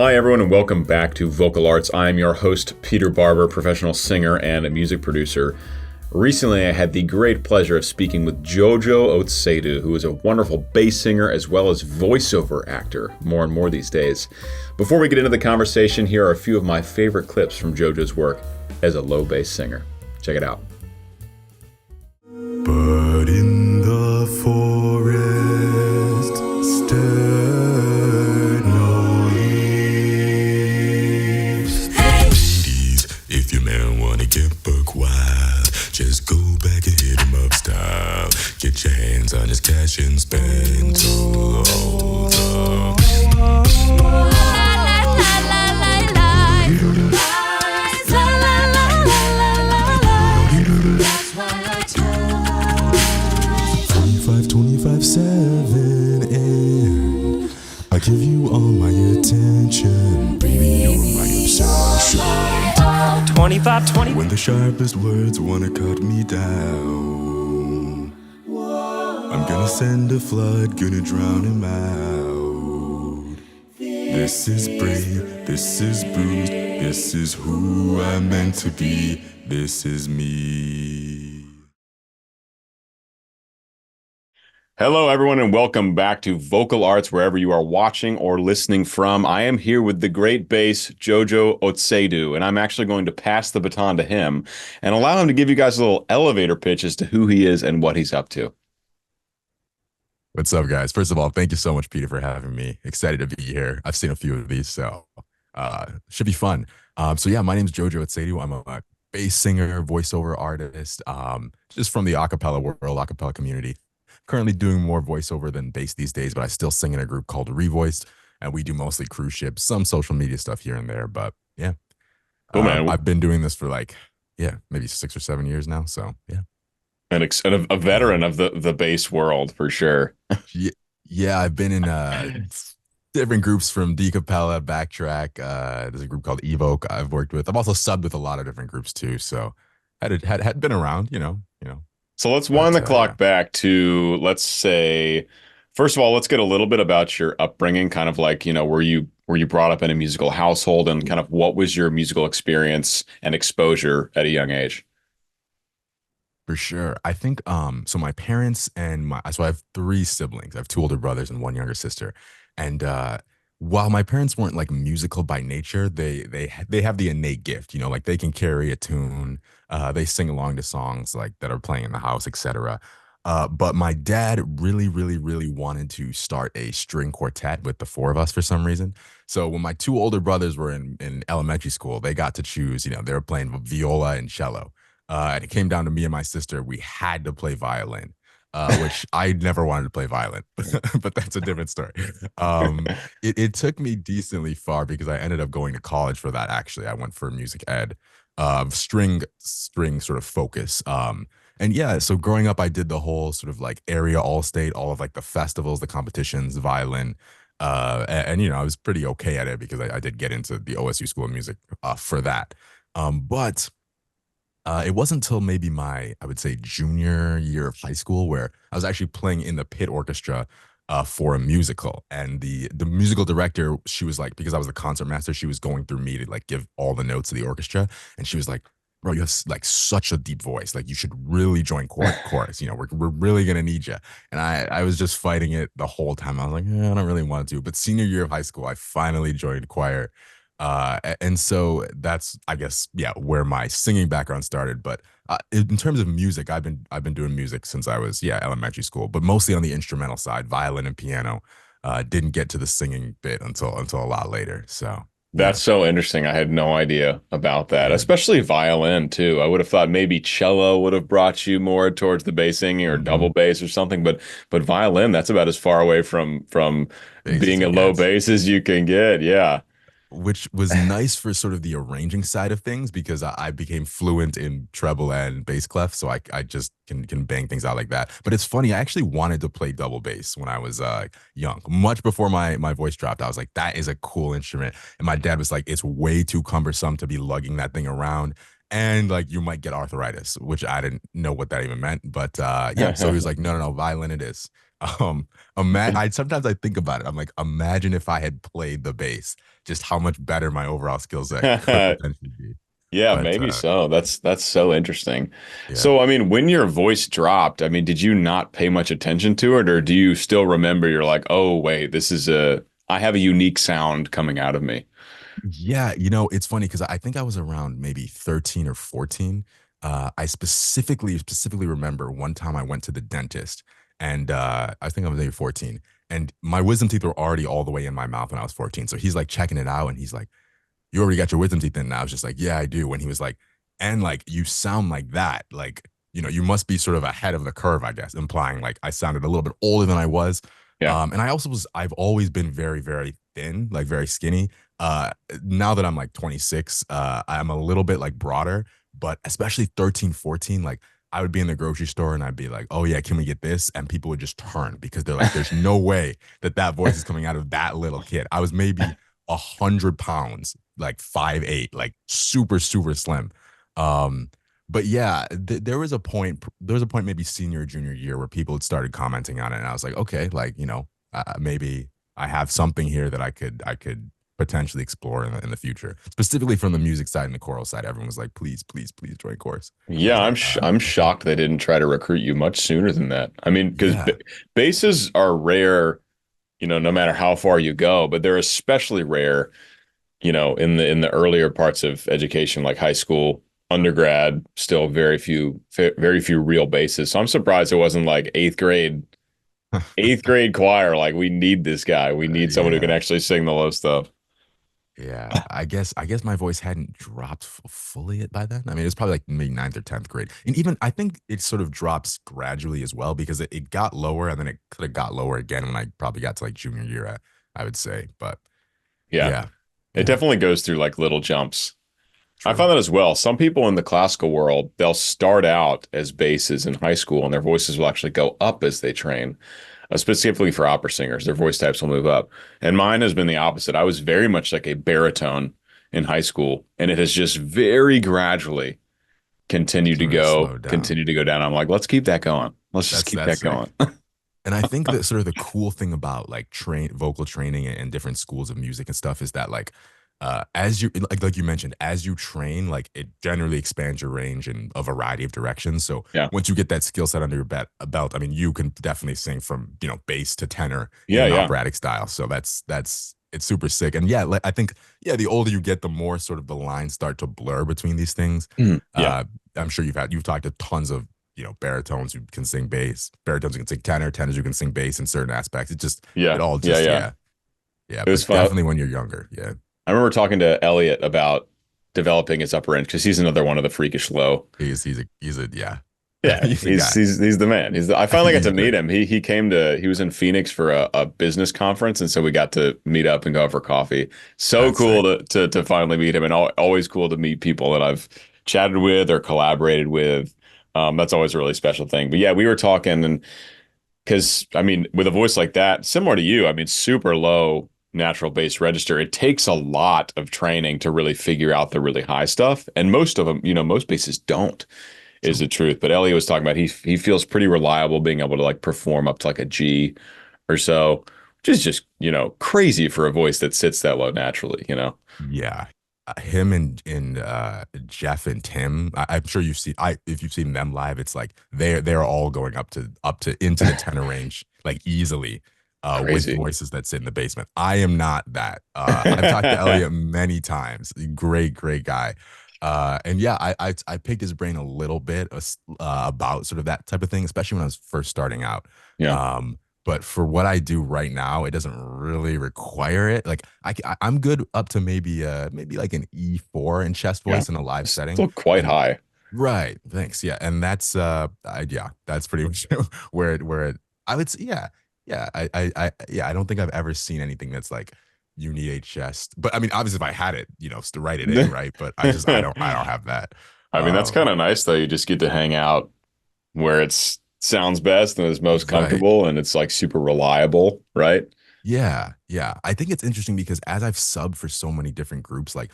Hi, everyone, and welcome back to Vocal Arts. I'm your host, Peter Barber, professional singer and a music producer. Recently, I had the great pleasure of speaking with Jojo Otseidu, who is a wonderful bass singer as well as voiceover actor, more and more these days. Before we get into the conversation, here are a few of my favorite clips from Jojo's work as a low bass singer. Check it out. But in the forest, stand no leaves. Hey! Ladies, if your man wanna get buck wild, just go back and hit him up style. Get your hands on his cash and spend till all the seven, and I give you all my attention, baby, you're my obsession. 25. When the sharpest words wanna cut me down, I'm gonna send a flood, gonna drown him out. This is brave, this is bruised, this is who I'm meant to be, this is me. Hello, everyone, and welcome back to Vocal Arts, wherever you are watching or listening from. I am here with the great bass, Jojo Otseidu, and I'm actually going to pass the baton to him and allow him to give you guys a little elevator pitch as to who he is and what he's up to. What's up, guys? First of all, thank you so much, Peter, for having me. Excited to be here. I've seen a few of these, so should be fun. So yeah, my name's Jojo Otseidu. I'm a bass singer, voiceover artist, just from the acapella world, acapella community. Currently doing more voiceover than bass these days, but I still sing in a group called Revoiced, and we do mostly cruise ships, some social media stuff here and there. But yeah, Cool, man. I've been doing this for maybe 6 or 7 years now. So yeah, And a veteran of the bass world for sure. yeah, I've been in different groups from Decapella, Backtrack. There's a group called Evoke I've worked with. I've also subbed with a lot of different groups too. So had been around, you know. So let's wind the clock back to, let's say, first of all, let's get a little bit about your upbringing, kind of like, were you brought up in a musical household, and kind of what was your musical experience and exposure at a young age? For sure. I think so my parents and so I have 3 siblings. I have 2 older brothers and 1 younger sister. And while my parents weren't like musical by nature, they have the innate gift, like they can carry a tune, they sing along to songs like that are playing in the house, etc. But my dad really, really, really wanted to start a string quartet with the 4 of us for some reason. So when my 2 older brothers were in elementary school, they got to choose, they were playing viola and cello. And it came down to me and my sister. We had to play violin, which I never wanted to play violin, but that's a different story. It took me decently far because I ended up going to college for that. Actually, I went for music ed, string sort of focus. And yeah, so growing up, I did the whole sort of like area all state, all of like the festivals, the competitions, violin. And I was pretty okay at it because I did get into the OSU School of Music for that. But it wasn't until maybe I would say, junior year of high school where I was actually playing in the pit orchestra for a musical. And the musical director, she was like, because I was the concert master, she was going through me to like give all the notes to the orchestra. And she was like, bro, you have like such a deep voice. Like you should really join chorus. We're really going to need you. And I was just fighting it the whole time. I was like, I don't really want to. But senior year of high school, I finally joined choir. And so that's, I guess, where my singing background started. But in terms of music, I've been doing music since I was, elementary school, but mostly on the instrumental side, violin and piano. Didn't get to the singing bit until a lot later. So That's so interesting. I had no idea about that, especially violin too. I would have thought maybe cello would have brought you more towards the bass singing or double bass or something, but violin, that's about as far away from being a low bass as you can get. Yeah. Which was nice for sort of the arranging side of things because I became fluent in treble and bass clef, so I just can bang things out like that. But it's funny, I actually wanted to play double bass when I was young, much before my voice dropped. I was like, that is a cool instrument, and my dad was like, it's way too cumbersome to be lugging that thing around. and like you might get arthritis, which I didn't know what that even meant. But yeah, so he was like, no, no, no, violin it is. Um, I sometimes I think about it. I'm like, imagine if I had played the bass, just how much better my overall skill set could potentially be. Yeah, But maybe so. That's so interesting. yeah. So, I mean, when your voice dropped, I mean, did you not pay much attention to it, or do you still remember you're like, oh, wait, I have a unique sound coming out of me? Yeah, it's funny because I think I was around maybe 13 or 14. I specifically remember one time I went to the dentist, and I think I was maybe 14, and my wisdom teeth were already all the way in my mouth when I was 14. So he's like checking it out, and he's like, "You already got your wisdom teeth in?" And I was just like, "Yeah, I do." When he was like, "And like you sound like that, like you must be sort of ahead of the curve," I guess, implying like I sounded a little bit older than I was. Yeah. And I've always been very, very thin, like very skinny. Uh, Now that I'm like 26, I'm a little bit like broader, but especially 13, 14, like I would be in the grocery store and I'd be like, "Oh yeah, can we get this?" And people would just turn because they're like, "There's no way that voice is coming out of that little kid." I was maybe 100 pounds, like 5'8", like super, super slim. Um, but yeah, there was a point maybe senior or junior year where people had started commenting on it, and I was like, okay, like maybe I have something here that I could potentially explore in the future. Specifically from the music side and the choral side, everyone was like, please, please, please join chorus. And I Yeah, was like, I'm okay, shocked they didn't try to recruit you much sooner than that. I mean, because yeah, basses are rare, no matter how far you go, but they're especially rare, in the earlier parts of education, like high school, undergrad, still very few real basses. So I'm surprised it wasn't like eighth grade choir. Like we need this guy. We need someone who can yeah. actually sing the low stuff. Yeah, I guess my voice hadn't dropped fully by then. I mean, it's probably like maybe ninth or 10th grade. And even I think it sort of drops gradually as well because it got lower and then it could have got lower again when I probably got to like junior year, I would say. But Yeah, yeah, it yeah, definitely goes through like little jumps. I true. found that as well. Some people in the classical world, they'll start out as basses in high school and their voices will actually go up as they train. Specifically for opera singers, their voice types will move up. And mine has been the opposite. I was very much like a baritone in high school, and it has just very gradually Sort of slowed down. continued to go down. I'm like, let's keep that going. Let's just keep That's that sick. going. And I think that sort of the cool thing about like vocal training and different schools of music and stuff is that like as you like you mentioned, as you train, like it generally expands your range in a variety of directions. So Yeah. once you get that skill set under your belt, I mean, you can definitely sing from bass to tenor in Yeah, an yeah. operatic style. So that's it's super sick. And yeah, like, I think the older you get, the more sort of the lines start to blur between these things. Mhm. Yeah. I'm sure you've talked to tons of baritones who can sing bass, baritones who can sing tenor, tenors who can sing bass in certain aspects. It Yeah. all Yeah, just, yeah. yeah, yeah. It was But fun. definitely when you're younger, yeah, I remember talking to Elliot about developing his upper range because he's another one of the freakish low. he's a yeah, Yeah, he's a guy. he's the man. I finally got He's to meet great. him. He was in Phoenix for a business conference, and so we got to meet up and go out for coffee. So That's cool sick. to finally meet him, and always cool to meet people that I've chatted with or collaborated with. That's always a really special thing. But yeah, we were talking, and because I mean, with a voice like that, similar to you, I mean, super low natural bass register, it takes a lot of training to really figure out the really high stuff, and most of them, most basses don't is True. the truth. But Elliot was talking about he feels pretty reliable being able to like perform up to like a G or so, which is just, crazy for a voice that sits that low naturally. Yeah. Him and Jeff and Tim. I'm sure you've seen. If you've seen them live, it's like they're all going up to into the tenor range like easily, with Crazy. voices that sit in the basement. I am not that. I've talked to Elliot many times. Great, great guy. And yeah, I picked his brain a little bit about sort of that type of thing, especially when I was first starting out. Yeah. Um, but for what I do right now, it doesn't really require it. Like I'm good up to maybe like an E4 in chest Yeah. voice in a live setting. Still quite And high. right, thanks. Yeah, and that's yeah, that's pretty much where it I would say, yeah. Yeah, yeah, I don't think I've ever seen anything that's like you need a chest. But I mean, obviously if I had it, to write it in, right? But I don't have that. I mean, that's kind of nice though. You just get to hang out where it's sounds best and is most Right. comfortable and it's like super reliable, right? Yeah, yeah. I think it's interesting because as I've subbed for so many different groups, like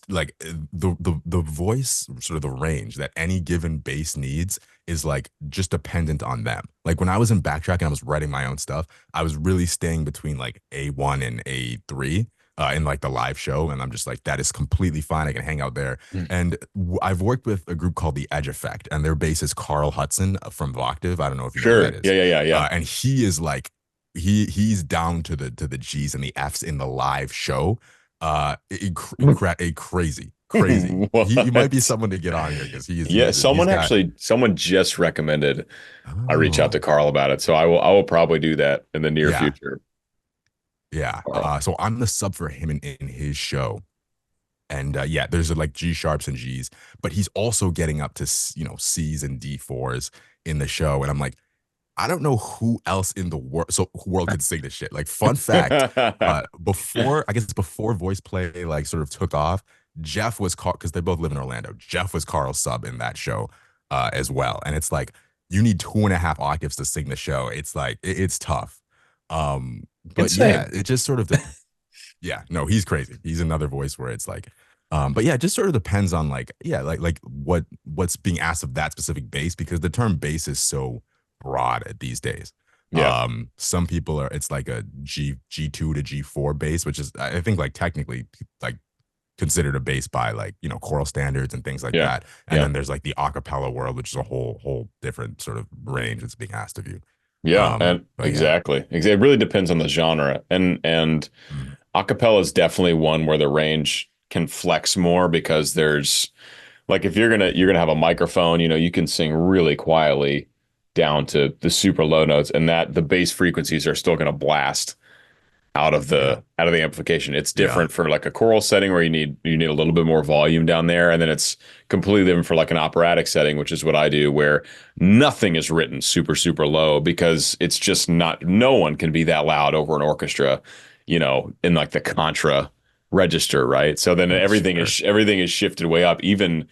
like the voice, sort of the range that any given bass needs is like just dependent on them. Like when I was in backtrack and I was writing my own stuff, I was really staying between like A1 and A3 in like the live show, and I'm just like, that is completely fine. I can hang out there. Mm. And I've worked with a group called the Edge Effect, and their bass is Carl Hudson from Voctave. I don't know if you know who that Sure. is. Yeah. And he is like he's down to the G's and the F's in the live show. Crazy. He might be What? someone to get on here because Yeah, he's got someone just recommended I reach out to oh Carl about it. So I will probably do that in the near yeah future. yeah. Carl. So I'm the sub for him in his show. And yeah, there's like G sharps and G's, but he's also getting up to C's and D4s in the show. And I'm like, I don't know who else in the world could sing this shit. Like, fun fact, before I guess before voice play like sort of took off, Jeff was called because they both live in Orlando. Jeff was Carl's sub in that show as well. And it's like you need 2.5 octaves to sing the show. It's like it's tough. But yeah, Insane. it just sort of yeah, no, he's crazy. He's another voice where it's like, but yeah, it just sort of depends on like, yeah, like what's being asked of that specific bass because the term bass is so broad these days. Yeah. Some people are it's like a G2 to G4 bass, which is I think like technically like considered a bass by like choral standards and things like Yeah. that. And Yeah. then there's like the acapella world, which is a whole different sort of range that's being asked of you. Yeah. And But yeah. exactly. It really depends on the genre. And Mm, acapella is definitely one where the range can flex more because there's like if you're gonna have a microphone, you can sing really quietly down to the super low notes, and that the bass frequencies are still gonna blast yeah. out of the amplification. It's Yeah. different for like a choral setting where you need a little bit more volume down there, and then it's completely different for like an operatic setting, which is what I do, where nothing is written super low because it's just not no one can be that loud over an orchestra, in like the contra register, right? So then Sure. everything is shifted way up. Even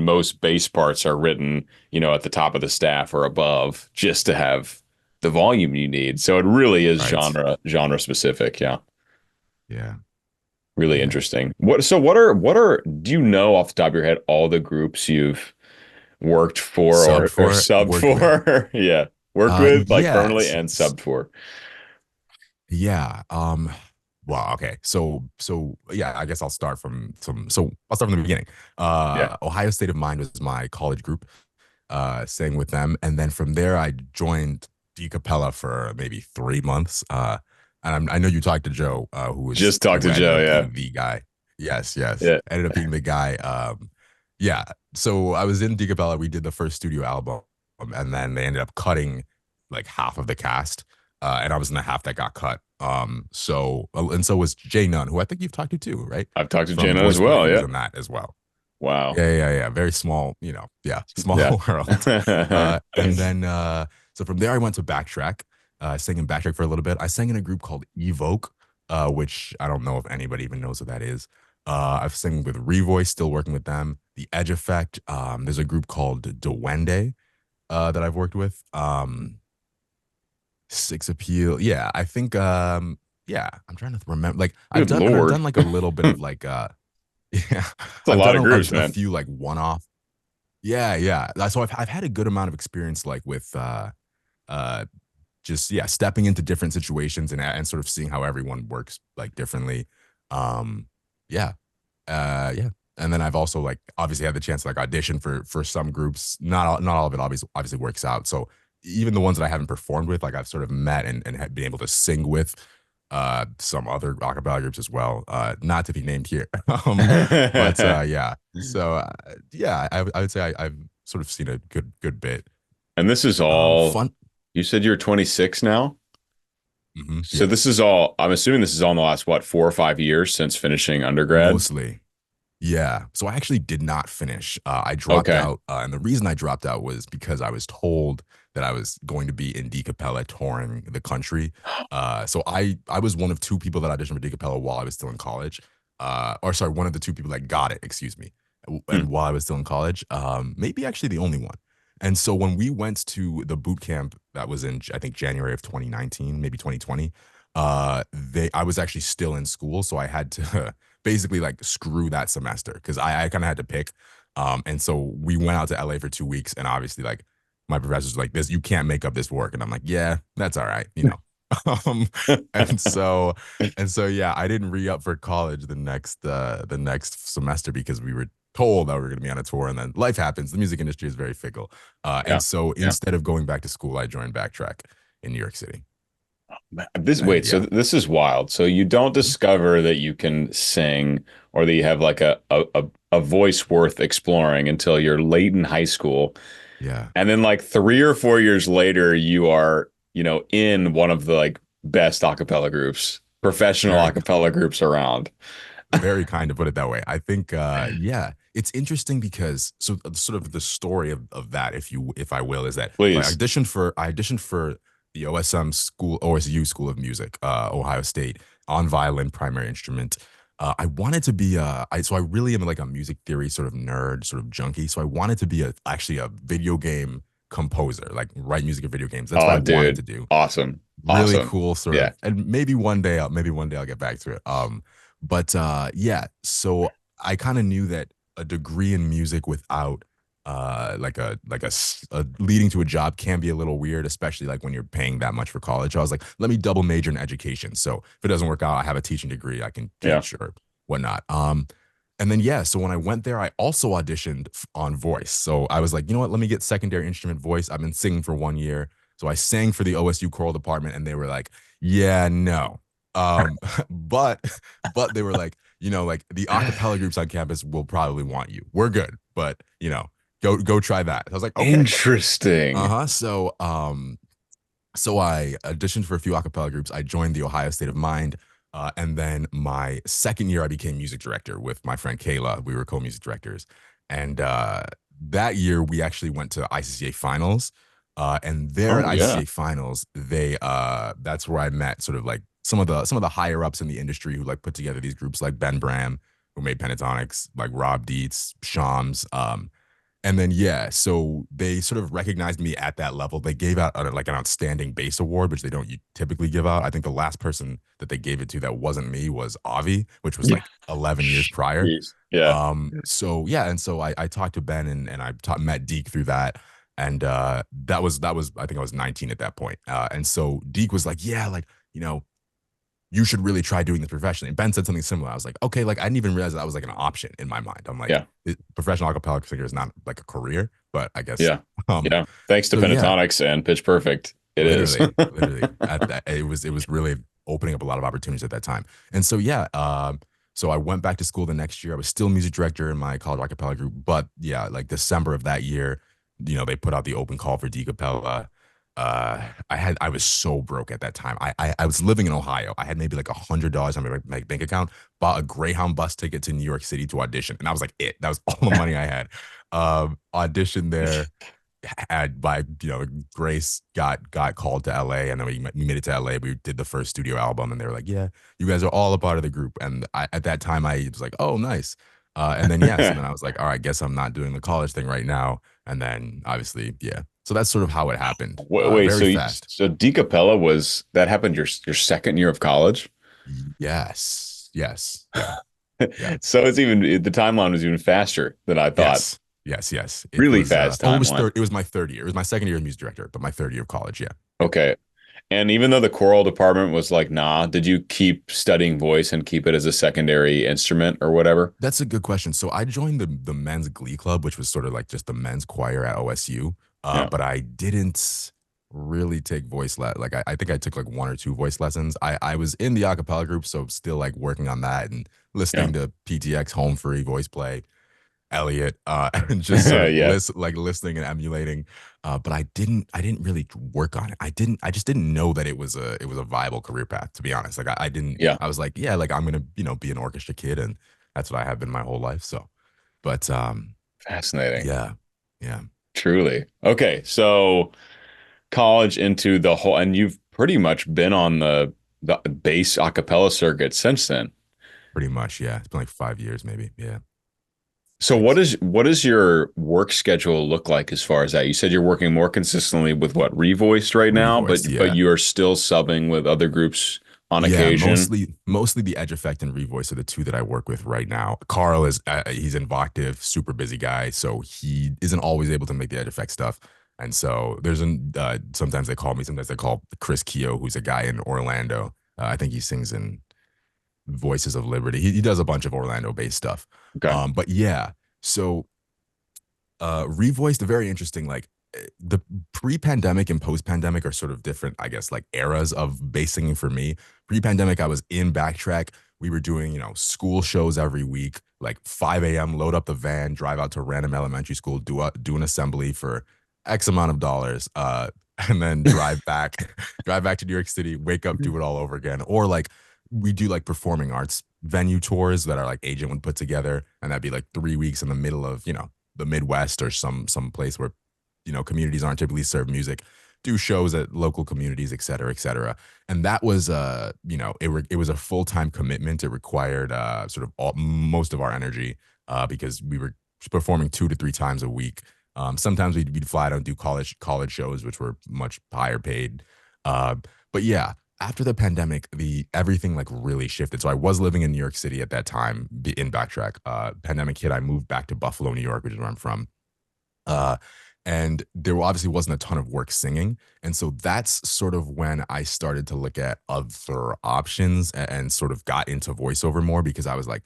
most bass parts are written, at the top of the staff or above just to have the volume you need. So it really is Right. genre specific. Yeah. Yeah. Really Yeah. interesting. What are do you know off the top of your head all the groups you've worked for Subbed or for, subbed worked with. for? Yeah. Worked with like permanently Yes. and subbed for. Yeah. Well, okay. So yeah, I guess I'll start from some so I'll start from the beginning. Yeah. Ohio State of Mind was my college group, sang with them. And then from there I joined D Capella for maybe 3 months. And I know you talked to Joe, Just talk who to ended Joe, up yeah. being the guy. Yes, yes. Yeah. Ended up being the guy. Yeah. So I was in D Capella. We did the first studio album, and then they ended up cutting like half of the cast, and I was in the half that got cut. So was Jay Nunn, who I think you've talked to too, right? I've talked to From Jana as Voice Play. well. He was Yeah. in that as well. Wow. Yeah. Very small, yeah, Yeah. small world. And then so from there I went to Backtrack, sang in Backtrack for a little bit. I sang in a group called Evoke, which I don't know if anybody even knows what that is. I've sang with Revoice, still working with them. The Edge Effect. There's a group called Duende that I've worked with. Six Appeal. Yeah, I think yeah, I'm trying to remember. Like Good I've Lord. done like a little bit of like yeah, It's a I've lot done of groups, a man. few like one-off. Yeah. So I've had a good amount of experience like with uh just yeah, stepping into different situations and sort of seeing how everyone works like differently. Um yeah. Yeah. And then I've also like obviously had the chance to like audition for some groups. Not all of it obviously works out. So even the ones that I haven't performed with, like I've sort of met and had been able to sing with some other acapella groups as well. Not to be named here. But yeah. So yeah, I would say I've sort of seen a good bit. And this is all, Fun. you said you're 26 now? So Yeah. this is all, I'm assuming this is all in the last, what, 4 or 5 years since finishing undergrad? Mostly. Yeah. So I actually did not finish. I dropped Okay. out. And the reason I dropped out was because I was told that I was going to be in D Capella touring the country. So I was one of two people that auditioned for D Capella while I was still in college. Or sorry, one of the two people that got it, excuse me. Hmm. And while I was still in college, maybe actually the only one. And so when we went to the boot camp that was in, I think, January of 2019, maybe 2020, I was actually still in school. So I had to basically like screw that semester because I kind of had to pick. And so we went out to LA for 2 weeks, and obviously like my professor's like, this, you can't make up this work. And I'm like, yeah, that's all right, you know. Um, and so yeah, I didn't re-up for college the next semester because we were told that we were going to be on a tour, and then life happens. The music industry is very fickle. And Yeah. so Yeah. instead of going back to school, I joined Backtrack in New York City. This And wait, so yeah. this is wild. So you don't Mhm. discover that you can sing or that you have like a voice worth exploring until you're late in high school. Yeah. And then like 3 or 4 years later, you are, in one of the like best a cappella groups, professional a Very cappella groups around. very kind to put it that way. I think yeah, it's interesting because so sort of the story of that, if I will, is that so Please. I auditioned for the OSM school OSU School of Music, Ohio State, on violin, primary instrument. I wanted to be so I really am like a music theory sort of nerd, sort of junkie. So I wanted to be actually a video game composer, like write music in video games. That's what Oh, I wanted to dude. do. Awesome. Really Awesome. cool sort Yeah. of, and maybe one day I'll get back to it. But yeah, so I kind of knew that a degree in music without a leading to a job can be a little weird, especially like when you're paying that much for college. I was like, let me double major in education, so if it doesn't work out, I have a teaching degree, I can Yeah. teach or whatnot. And then yeah, so when I went there, I also auditioned on voice. So I was like, you know what, let me get secondary instrument voice. I've been singing for 1 year, so I sang for the OSU choral department, and they were like, yeah, no. Um, but they were like, you know, like the a cappella groups on campus will probably want you. We're good, but you know, go try that. I was like, okay. Interesting. Uh-huh. So I auditioned for a few a cappella groups. I joined the Ohio State of Mind. And then my second year, I became music director with my friend Kayla. We were co-music directors. And that year, we actually went to ICCA finals. And there at Oh, yeah. ICCA finals, they that's where I met sort of like some of the higher ups in the industry who like put together these groups like Ben Bram, who made Pentatonics, like Rob Dietz, Shams. And then yeah, so they sort of recognized me at that level. They gave out like an outstanding bass award, which they don't typically give out. I think the last person that they gave it to that wasn't me was Avi, which was Yeah. like 11 years prior. Jeez. Yeah. So yeah, and so I talked to Ben, and met Deke through that. And that was I think I was 19 at that point. And so Deke was like, yeah, like, you know, you should really try doing this professionally. And Ben said something similar. I was like, okay, like I didn't even realize that was like an option in my mind. I'm like, Yeah. professional acapella singer is not like a career, but I guess, Yeah. um, Yeah. Thanks to so yeah, Pentatonics and Pitch Perfect, it is. literally at that, it was really opening up a lot of opportunities at that time. And so, yeah, so I went back to school the next year. I was still music director in my college acapella group, but yeah, like December of that year, you know, they put out the open call for D Capella. I was so broke at that time. I was living in Ohio. I had maybe like $100 on my bank account, bought a Greyhound bus ticket to New York City to audition. And that was like it. That was all the money I had. Auditioned there, had by, you know, Grace got called to LA, and then we made it to LA. We did the first studio album, and they were like, yeah, you guys are all a part of the group. And at that time I was like, oh, nice. And then yeah, so then I was like, all right, guess I'm not doing the college thing right now. And then obviously, yeah. So that's sort of how it happened. Wait, Very so fast. so D Capella was that happened your second year of college? Yes. Yes. Yeah. Yeah. So it's even the timeline was even faster than I thought. Yes. Yes. Yes. It Really was fast it was timeline. it was my third year. It was my second year as music director, but my third year of college. Yeah. Yep. Okay. And even though the choral department was like, nah, did you keep studying voice and keep it as a secondary instrument or whatever? That's a good question. So I joined the men's glee club, which was sort of like just the men's choir at OSU. Yeah. But I didn't really take like I think I took like one or two voice lessons. I was in the a cappella group, so still like working on that and Yeah. listening to PTX Home Free Voice Play, Elliot, and just sort of Yeah. listening and emulating. But I didn't really work on it. I just didn't know that it was a viable career path, to be honest. Like I didn't, Yeah. I was like, yeah, like I'm gonna, you know, be an orchestra kid, and that's what I have been my whole life. So, but Fascinating. yeah, yeah, Truly. Okay. So college into the whole, and you've pretty much been on the bass a cappella circuit since then. pretty much, yeah. It's been like 5 years, maybe, yeah, So six. what does your work schedule look like as far as that? You said you're working more consistently with what, Revoiced right now, Revoiced, but yeah. you are still subbing with other groups on Yeah, occasion. mostly the Edge Effect and Revoice are the two that I work with right now. Carl is he's in Voctive, super busy guy, so he isn't always able to make the Edge Effect stuff. And so there's an sometimes they call me, sometimes they call Chris Keogh, who's a guy in Orlando. I think he sings in Voices of Liberty. He does a bunch of Orlando based stuff. Okay. But yeah, so revoiced very interesting. Like the pre-pandemic and post-pandemic are sort of different, I guess, like eras of bass singing for me. Pre-pandemic, I was in Backtrack. We were doing, school shows every week, like 5 a.m., load up the van, drive out to random elementary school, do an assembly for X amount of dollars, and then drive back, drive back to New York City, wake up, do it all over again. Or like we do like performing arts venue tours that our like agent would put together, and that'd be like 3 weeks in the middle of, the Midwest or some place where communities aren't typically served music, do shows at local communities, et cetera, et cetera. And that was it was a full-time commitment. It required sort of most of our energy because we were performing 2 to 3 times a week. Sometimes we'd fly out and do college shows, which were much higher paid. Uh, but yeah, after the pandemic, the everything like really shifted. So I was living in New York City at that time in Backtrack. Pandemic hit, I moved back to Buffalo, New York, which is where I'm from. Uh, and there obviously wasn't a ton of work singing. And so that's sort of when I started to look at other options and sort of got into voiceover more because I was like,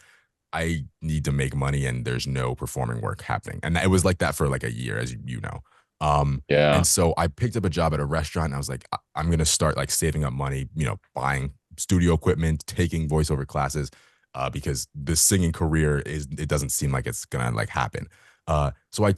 I need to make money and there's no performing work happening. And it was like that for like a year, as you know. And Yeah. so I picked up a job at a restaurant and I was like, I'm going to start like saving up money, buying studio equipment, taking voiceover classes, because the singing career it doesn't seem like it's going to like happen. So I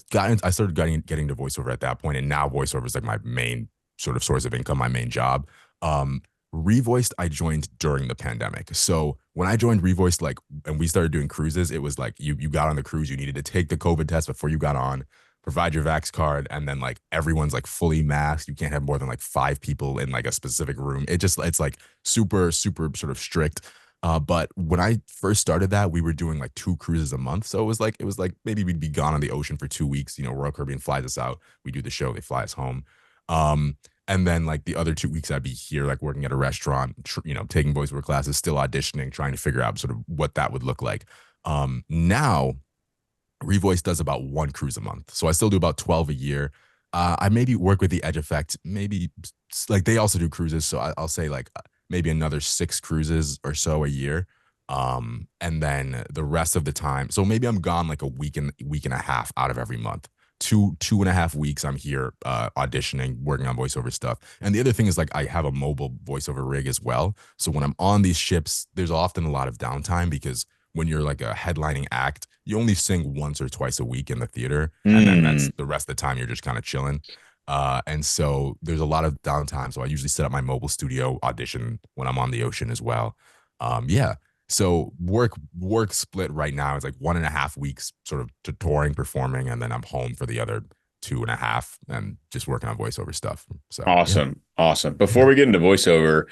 started getting to voiceover at that point, and now voiceover is like my main sort of source of income, my main job. Um, Revoiced, I joined during the pandemic. So when I joined Revoiced, like, and we started doing cruises, it was like you got on the cruise, you needed to take the COVID test before you got on, provide your Vax card, and then like everyone's like fully masked. You can't have more than like 5 people in like a specific room. It's like super, super sort of strict. But when I first started that, we were doing like 2 cruises a month. So it was like maybe we'd be gone on the ocean for 2 weeks. Royal Caribbean flies us out. We do the show, they fly us home. Um, and then like the other 2 weeks I'd be here, like working at a restaurant, taking voiceover classes, still auditioning, trying to figure out sort of what that would look like. Now Revoice does about 1 cruise a month. So I still do about 12 a year. I maybe work with the Edge Effect, maybe like they also do cruises. So I'll say like maybe another 6 cruises or so a year. And then the rest of the time, so maybe I'm gone like a week and a half out of every month. 2.5 weeks I'm here auditioning, working on voiceover stuff. And the other thing is like I have a mobile voiceover rig as well. So when I'm on these ships, there's often a lot of downtime because when you're like a headlining act, you only sing once or twice a week in the theater, and then Mm. that's the rest of the time you're just kind of chilling. And so there's a lot of downtime. So I usually set up my mobile studio, audition when I'm on the ocean as well. Yeah. So work split right now is like 1.5 weeks sort of to touring, performing, and then I'm home for the other 2.5 and just working on voiceover stuff. So yeah. Awesome. Awesome. Before Yeah. we get into voiceover,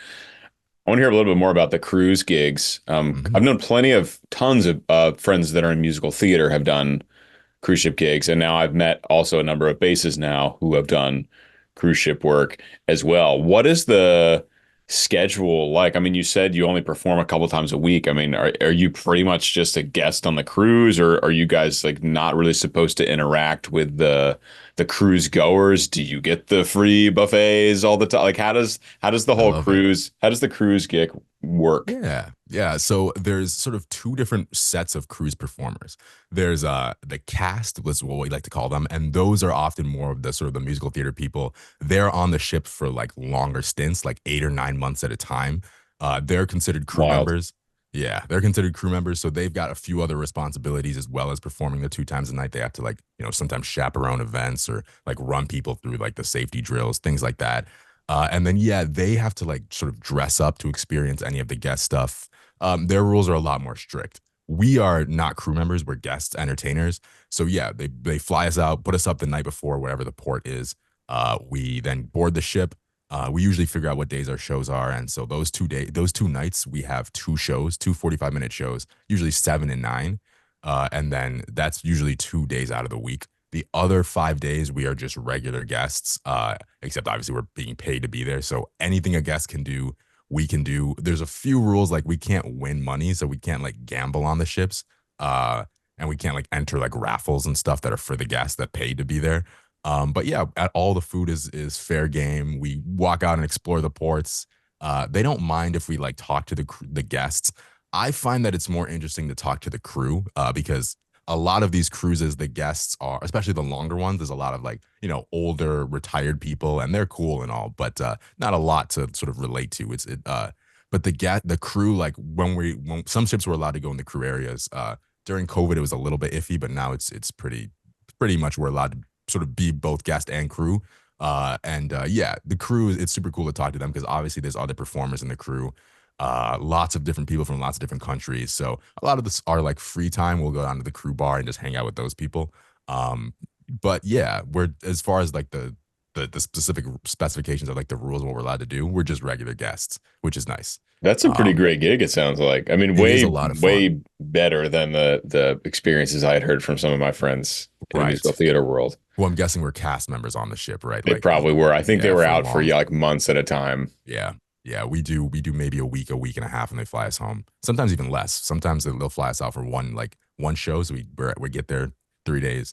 I want to hear a little bit more about the cruise gigs. I've Mhm. known tons of friends that are in musical theater have done cruise ship gigs, and now I've met also a number of bassists now who have done cruise ship work as well. What is the schedule like? I mean, you said you only perform a couple times a week. I mean, are you pretty much just a guest on the cruise, or are you guys like not really supposed to interact with the cruise goers? Do you get the free buffets all the time? Like I love it. how does the cruise gig work? Yeah. Yeah. So there's sort of two different sets of cruise performers. There's the cast was what we like to call them, and those are often more of the sort of the musical theater people. They're on the ship for like longer stints, like 8 or 9 months at a time. They're considered crew Wild. members. Yeah, they're considered crew members, so they've got a few other responsibilities as well as performing the 2 times a night. They have to like, sometimes chaperone events or like run people through like the safety drills, things like that. And then yeah, they have to like sort of dress up to experience any of the guest stuff. Their rules are a lot more strict. We are not crew members; we're guests, entertainers. So yeah, they fly us out, put us up the night before, wherever the port is. We then board the ship. We usually figure out what days our shows are, and so those 2 nights, we have 2 shows, 2 45-minute shows, usually 7 and 9, and then that's usually 2 days out of the week. The other 5 days, we are just regular guests, except obviously we're being paid to be there. So anything a guest can do, we can do. There's a few rules like we can't win money, so we can't like gamble on the ships. And we can't like enter like raffles and stuff that are for the guests that paid to be there. But yeah, at all the food is fair game. We walk out and explore the ports. They don't mind if we like talk to the guests. I find that it's more interesting to talk to the crew because a lot of these cruises, the guests are, especially the longer ones, there's a lot of like, older retired people and they're cool and all, but not a lot to sort of relate to. But the crew, like when some ships were allowed to go in the crew areas, during COVID, it was a little bit iffy, but now it's pretty much we're allowed to sort of be both guest and crew. Yeah, the crew, it's super cool to talk to them because obviously there's other performers in the crew, lots of different people from lots of different countries. So a lot of this are like free time. We'll go down to the crew bar and just hang out with those people. But yeah, we're as far as like the specific specifications of like the rules of what we're allowed to do, we're just regular guests, which is nice. That's a pretty great gig, it sounds like. I mean, It is way, a lot of fun. way better than the experiences I had heard from some of my friends in the Right. musical theater world. Well, I'm guessing we're cast members on the ship, right? They Like, probably were. I think they yeah, were for out for long. like months at a time. Yeah. Yeah, we do maybe a week and a half, and they fly us home. Sometimes even less. Sometimes they'll fly us out for one show, so we get there 3 days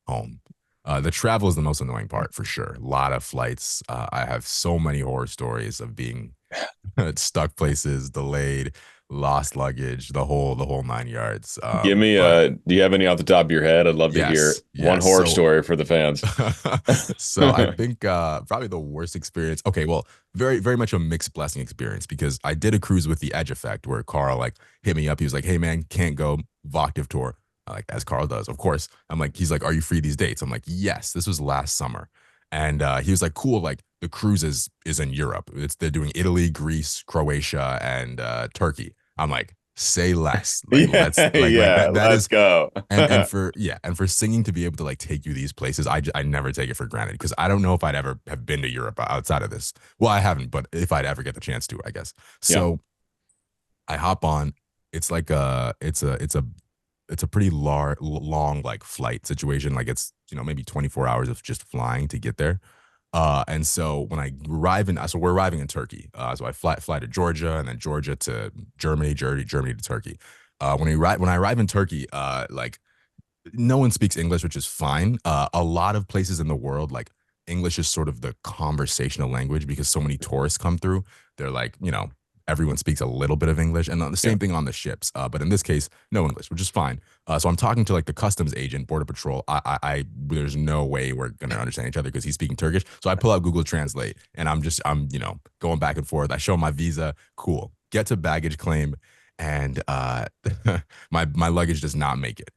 home. The travel is the most annoying part for sure. A lot of flights. I have so many horror stories of being stuck places, delayed, lost luggage, the whole 9 yards. Give me But do you have any off the top of your head? I'd love to hear yes, one yes. horror So story for the fans. so I think probably the worst experience. Okay, well, very very much a mixed blessing experience because I did a cruise with the Edge Effect where Carl like hit me up. He was like, "Hey man, can't go Voctive tour." Like as Carl does, of course. He's like, "Are you free these dates?" I'm like, "Yes." This was last summer, and he was like, "Cool." Like the cruise is in Europe. They're doing Italy, Greece, Croatia, and Turkey. I'm like, say less. Like Yeah, let's like yeah, that let's is go. and for singing to be able to like take you these places, I never take it for granted because I don't know if I'd ever have been to Europe outside of this. Well, I haven't, but if I'd ever get the chance to, I guess. Yeah. So I hop on. It's like it's a pretty long like flight situation. Like it's maybe 24 hours of just flying to get there. And so when I arrive so we're arriving in Turkey. So I fly to Georgia and then Georgia to Germany, Germany to Turkey. When I arrive in Turkey, like no one speaks English, which is fine. A lot of places in the world, like English is sort of the conversational language because so many tourists come through. They're like, everyone speaks a little bit of English, and the Yeah. same thing on the ships. But in this case, no English, which is fine. So I'm talking to like the customs agent, border patrol. There's no way we're gonna understand each other because he's speaking Turkish. So I pull out Google Translate, and I'm going back and forth. I show him my visa. Cool. Get to baggage claim, and my luggage does not make it.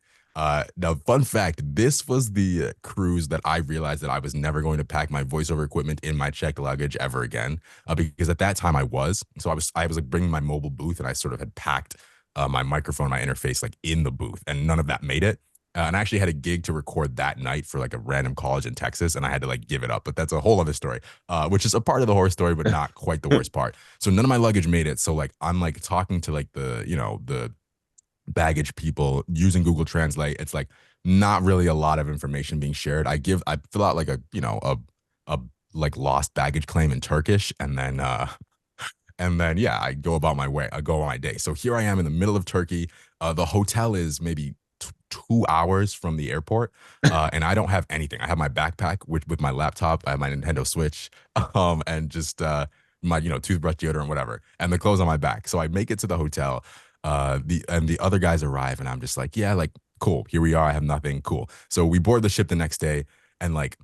Now, fun fact: this was the cruise that I realized that I was never going to pack my voiceover equipment in my checked luggage ever again. Because at that time I was, so I was like bringing my mobile booth, and I sort of had packed my microphone, my interface, like in the booth, and none of that made it. And I actually had a gig to record that night for like a random college in Texas, and I had to like give it up. But that's a whole other story, which is a part of the horror story, but not quite the worst part. So none of my luggage made it. So like I'm like talking to like the baggage people using Google Translate. It's like not really a lot of information being shared. I fill out like a like lost baggage claim in Turkish, and then yeah, I go about my way. I go on my day. So here I am in the middle of Turkey. The hotel is maybe 2 hours from the airport, and I don't have anything. I have my backpack with my laptop. I have my Nintendo Switch, and just my toothbrush, deodorant, whatever, and the clothes on my back. So I make it to the hotel. The other guys arrive, and I'm just like, yeah, like cool. Here we are. I have nothing. Cool. So we board the ship the next day, and like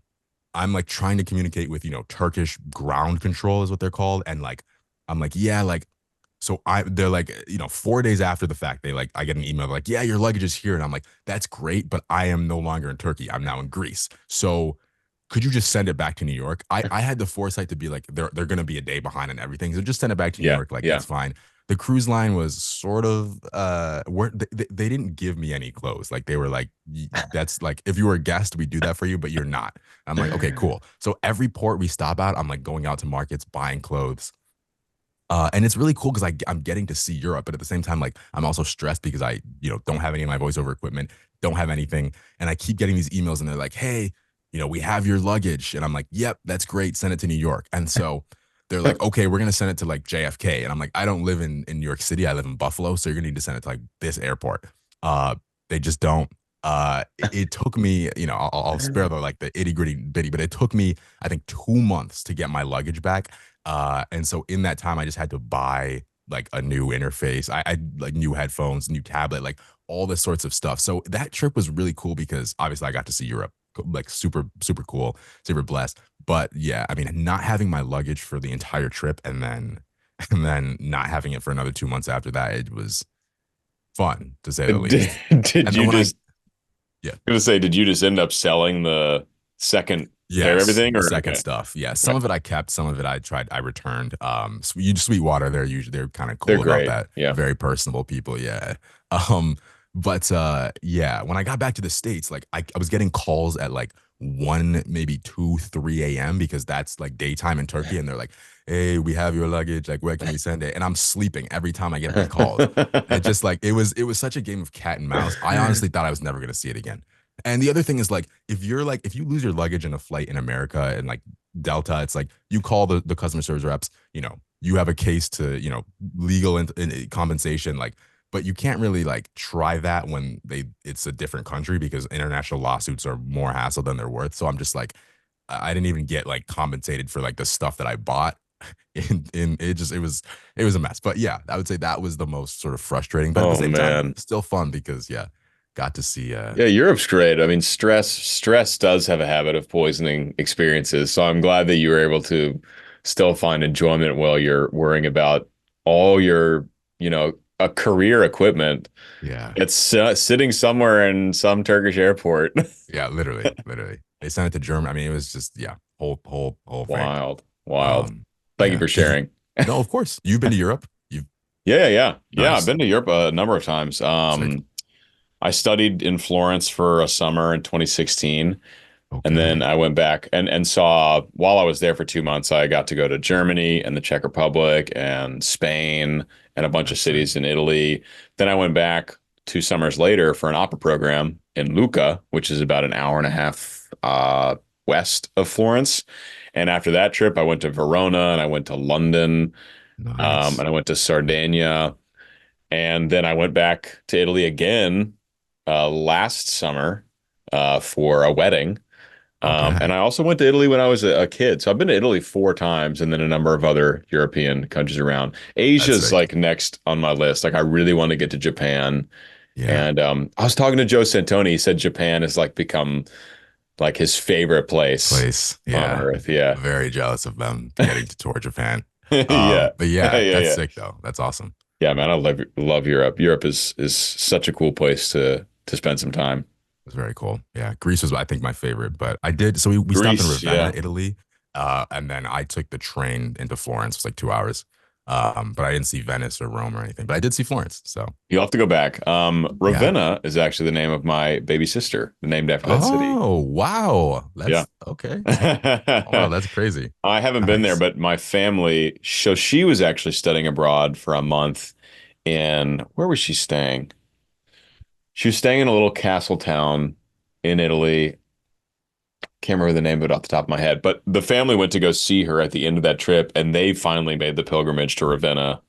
I'm like trying to communicate with Turkish ground control is what they're called, and like I'm like, yeah, like so they're like 4 days after the fact, I get an email like, yeah, your luggage is here, and I'm like, that's great, but I am no longer in Turkey. I'm now in Greece. So could you just send it back to New York? I had the foresight to be like, they're gonna be a day behind and everything, so just send it back to New Yeah, York. Like yeah. that's fine. The cruise line was sort of they didn't give me any clothes. Like they were like, that's like if you were a guest, we do that for you, but you're not. I'm like, okay, cool. So every port we stop at, I'm like going out to markets, buying clothes. And it's really cool because I'm getting to see Europe, but at the same time, like I'm also stressed because I, don't have any of my voiceover equipment, don't have anything, and I keep getting these emails, and they're like, "Hey, we have your luggage," and I'm like, "Yep, that's great. Send it to New York." And so they're like, okay, we're gonna send it to like JFK, and I'm like, I don't live in New York City. I live in Buffalo, so you're gonna need to send it to like this airport. Uh, they just don't. It took me, I'll spare the like the itty gritty bitty, but it took me, I think, 2 months to get my luggage back. And so in that time, I just had to buy like a new interface. I like new headphones, new tablet, like all this sorts of stuff. So that trip was really cool because obviously I got to see Europe, like super, super cool, super blessed. But yeah, I mean, not having my luggage for the entire trip and then not having it for another 2 months after that, it was fun to say the Did, least. did And then you when I just yeah, gonna say, did you just end up selling the second pair of yes, everything, the or second okay? stuff. Yeah, some Okay. of it I kept, some of it I returned. Sweetwater, they're kind of They're cool about great. that. Yeah. Very personable people. Yeah. Um, but yeah, when I got back to the States, like I was getting calls at like 1, maybe 2, 3 a.m. because that's like daytime in Turkey, and they're like, "Hey, we have your luggage. Like, where can we send it?" And I'm sleeping every time I get these calls. And it just like it was such a game of cat and mouse. I honestly thought I was never gonna see it again. And the other thing is like if you lose your luggage in a flight in America and like Delta, it's like you call the customer service reps, you have a case to, legal and compensation, like, but you can't really like try that when it's a different country because international lawsuits are more hassle than they're worth. So I'm just like, I didn't even get like compensated for like the stuff that I bought. In it was a mess. But yeah, I would say that was the most sort of frustrating, but at the Oh same time, man. still fun because yeah, got to see Yeah, Europe's great. I mean, stress does have a habit of poisoning experiences. So I'm glad that you were able to still find enjoyment while you're worrying about all your, a career equipment. yeah. It's sitting somewhere in some Turkish airport. Yeah, literally, literally. They sent it to Germany. I mean, it was just yeah, whole thing. Wild, wild. Thank you Yeah. for Did you? sharing. No, of course. You've been to Europe. You've Yeah, yeah, yeah. I've nice, been to Europe a number of times. sick. I studied in Florence for a summer in 2016. And then Okay, I went back and saw while I was there for 2 months, I got to go to Germany and the Czech Republic and Spain and a bunch of that's sick. cities in Italy. Then I went back 2 summers later for an opera program in Lucca, which is about an hour and a half west of Florence. And after that trip, I went to Verona and I went to London, Nice. and I went to Sardinia. And then I went back to Italy again last summer for a wedding. Okay, And I also went to Italy when I was a kid. So I've been to Italy 4 times and then a number of other European countries around. that's Asia's sick. like next on my list. Like I really want to get to Japan. Yeah, And I was talking to Joe Santoni. He said Japan has like become like his favorite place place. on Yeah, earth. Yeah. very jealous of them getting to tour Japan. Yeah. But Yeah, yeah, that's yeah. sick though. That's awesome. Yeah, man, I love Europe. Europe is such a cool place to spend some time. It's very cool. Yeah, Greece was I think my favorite, but I did so we stopped in Greece, Ravenna, yeah. Italy, and then I took the train into Florence. It was like 2 hours, but I didn't see Venice or Rome or anything. But I did see Florence. So You'll have to go back. yeah. Ravenna is actually the name of my baby sister, named after that city. Oh wow, Yeah. that's okay. Oh, wow, I that's crazy. haven't been there, Nice. but my family, so she was actually studying abroad for a month in, where was she staying? She was staying in a little castle town in Italy. Can't remember the name of it off the top of my head, but the family went to go see her at the end of that trip, and they finally made the pilgrimage to Ravenna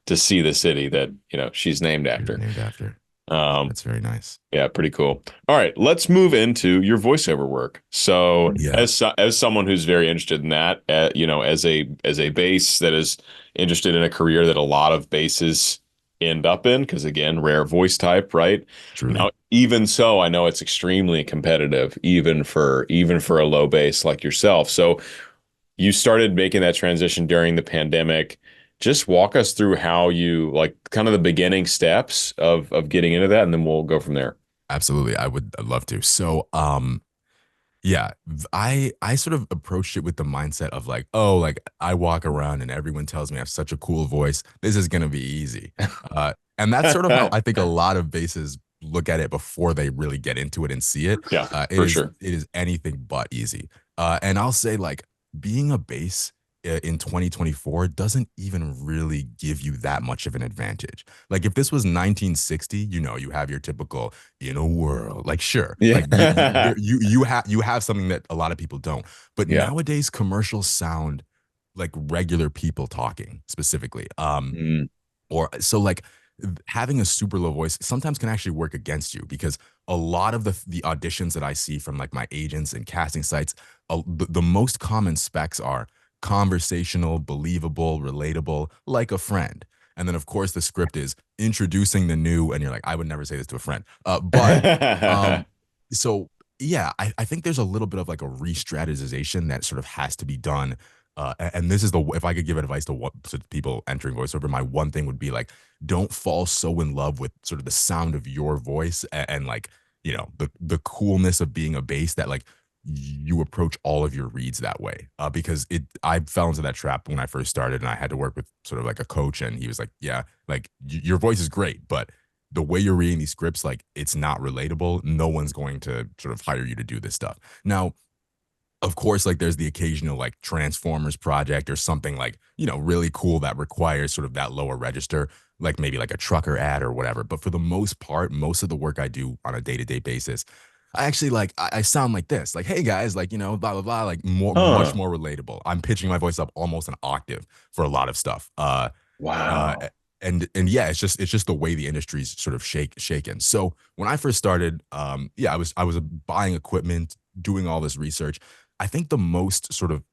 to see the city that, she's named You're after. named after. Um, That's very nice. Yeah, pretty cool. All right, let's move into your voiceover work. So, Yeah, as someone who's very interested in that, as a bass that is interested in a career that a lot of basses end up in, because again, rare voice type, right? truly. Now, even so, I know it's extremely competitive, even for a low bass like yourself. So, you started making that transition during the pandemic. Just walk us through how you like kind of the beginning steps of getting into that, and then we'll go from there. Absolutely. I'd love to. So yeah, I sort of approached it with the mindset of like, oh, like I walk around and everyone tells me I have such a cool voice. This is gonna be easy. And that's sort of how I think a lot of bases look at it before they really get into it and see it. Yeah, It for is sure. it is anything but easy. And I'll say like being a bass in 2024 doesn't even really give you that much of an advantage. Like if this was 1960, you have your typical in a world, like sure, like Yeah. you have something that a lot of people don't. But Yeah. nowadays commercials sound like regular people talking specifically. Mm. Or so like having a super low voice sometimes can actually work against you because a lot of the auditions that I see from like my agents and casting sites, the most common specs are conversational, believable, relatable, like a friend. And then of course the script is introducing the new, and you're like, I would never say this to a friend. But so yeah, I think there's a little bit of like a re-strategization that sort of has to be done. And this is the, if I could give advice to what to people entering voiceover, my one thing would be like, don't fall so in love with sort of the sound of your voice and like, you know, the coolness of being a bass that like you approach all of your reads that way. Because I fell into that trap when I first started, and I had to work with sort of like a coach, and he was like, yeah, like your voice is great, but the way you're reading these scripts, like it's not relatable. No one's going to sort of hire you to do this stuff. Now, of course, like there's the occasional like Transformers project or something like, you know, really cool that requires sort of that lower register, like maybe like a trucker ad or whatever. But for the most part, most of the work I do on a day-to-day basis, I actually like I sound like this, like, hey guys, like, you know, blah blah blah, like much Huh. more relatable. I'm pitching my voice up almost an octave for a lot of stuff. Uh, Wow. and yeah, it's just the way the industry's sort of shaken. So when I first started, yeah, I was buying equipment, doing all this research. I think the most sort of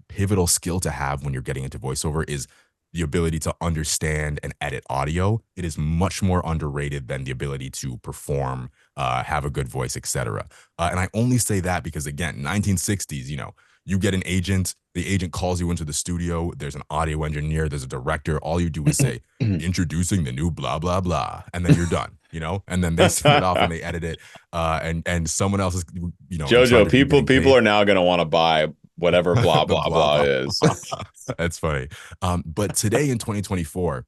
pivotal skill to have when you're getting into voiceover is the ability to understand and edit audio. It is much more underrated than the ability to perform, have a good voice, etc. And I only say that because again, 1960s, you know, you get an agent, the agent calls you into the studio, there's an audio engineer, there's a director, all you do is say, introducing the new blah blah blah, and then you're done, you know, and then they send it off and they edit it, and someone else is, you know, in charge Jojo, of you getting people paid. are now going to want to buy whatever blah The blah blah blah blah is. blah. That's funny. But today in 2024,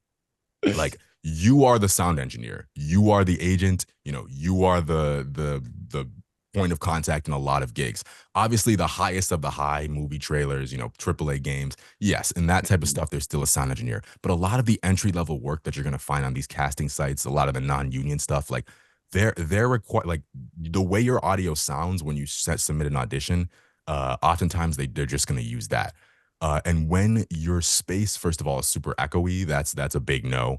like you are the sound engineer, you are the agent, you know, you are the point of contact in a lot of gigs. Obviously the highest of the high movie trailers, you know, AAA games, yes, and that type of stuff, there's still a sound engineer. But a lot of the entry level work that you're going to find on these casting sites, a lot of the non-union stuff, like they're required, like the way your audio sounds when you submit an audition, oftentimes they're just going to use that. And when your space, first of all, is super echoey, that's a big no.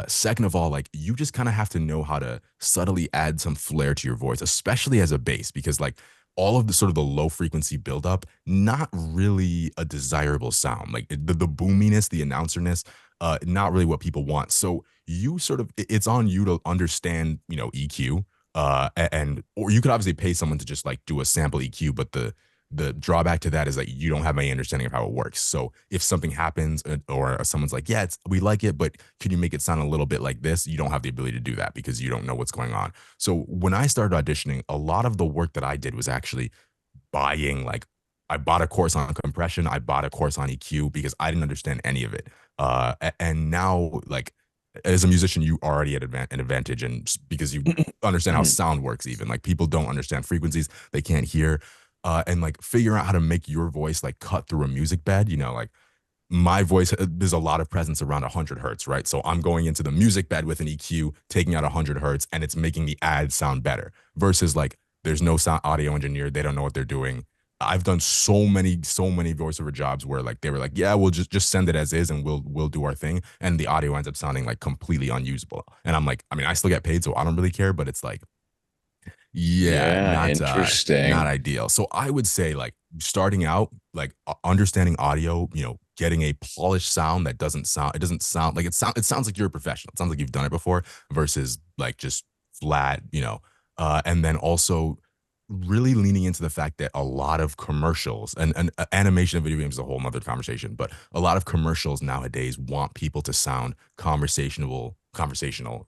Second of all, like you just kind of have to know how to subtly add some flair to your voice, especially as a bass, because like all of the sort of the low frequency buildup, not really a desirable sound. Like the boominess, the announcerness, not really what people want. So you sort of it's on you to understand, you know, EQ. And or you could obviously pay someone to just like do a sample EQ, but the drawback to that is that you don't have any understanding of how it works. So if something happens or someone's like, yeah, we like it, but can you make it sound a little bit like this? You don't have the ability to do that because you don't know what's going on. So when I started auditioning, a lot of the work that I did was actually buying, like, I bought a course on compression, I bought a course on EQ because I didn't understand any of it. And now, like, as a musician, you already had an advantage, and because you understand how sound works, even like people don't understand frequencies, they can't hear, and like figure out how to make your voice like cut through a music bed. You know, like my voice, there's a lot of presence around 100 hertz, right? So I'm going into the music bed with an EQ, taking out 100 hertz, and it's making the ad sound better. Versus like there's no sound audio engineer, they don't know what they're doing. I've done so many voiceover jobs where like they were like, yeah, we'll just send it as is and we'll do our thing, and the audio ends up sounding like completely unusable. And I'm like, I mean, I still get paid, so I don't really care, but it's like, yeah, Yeah, not interesting. ideal. So I would say like starting out, like understanding audio, you know, getting a polished sound that doesn't sound like it sounds like you're a professional. It sounds like you've done it before versus like just flat, you know. And then also really leaning into the fact that a lot of commercials and animation of video games is a whole nother conversation, but a lot of commercials nowadays want people to sound conversational,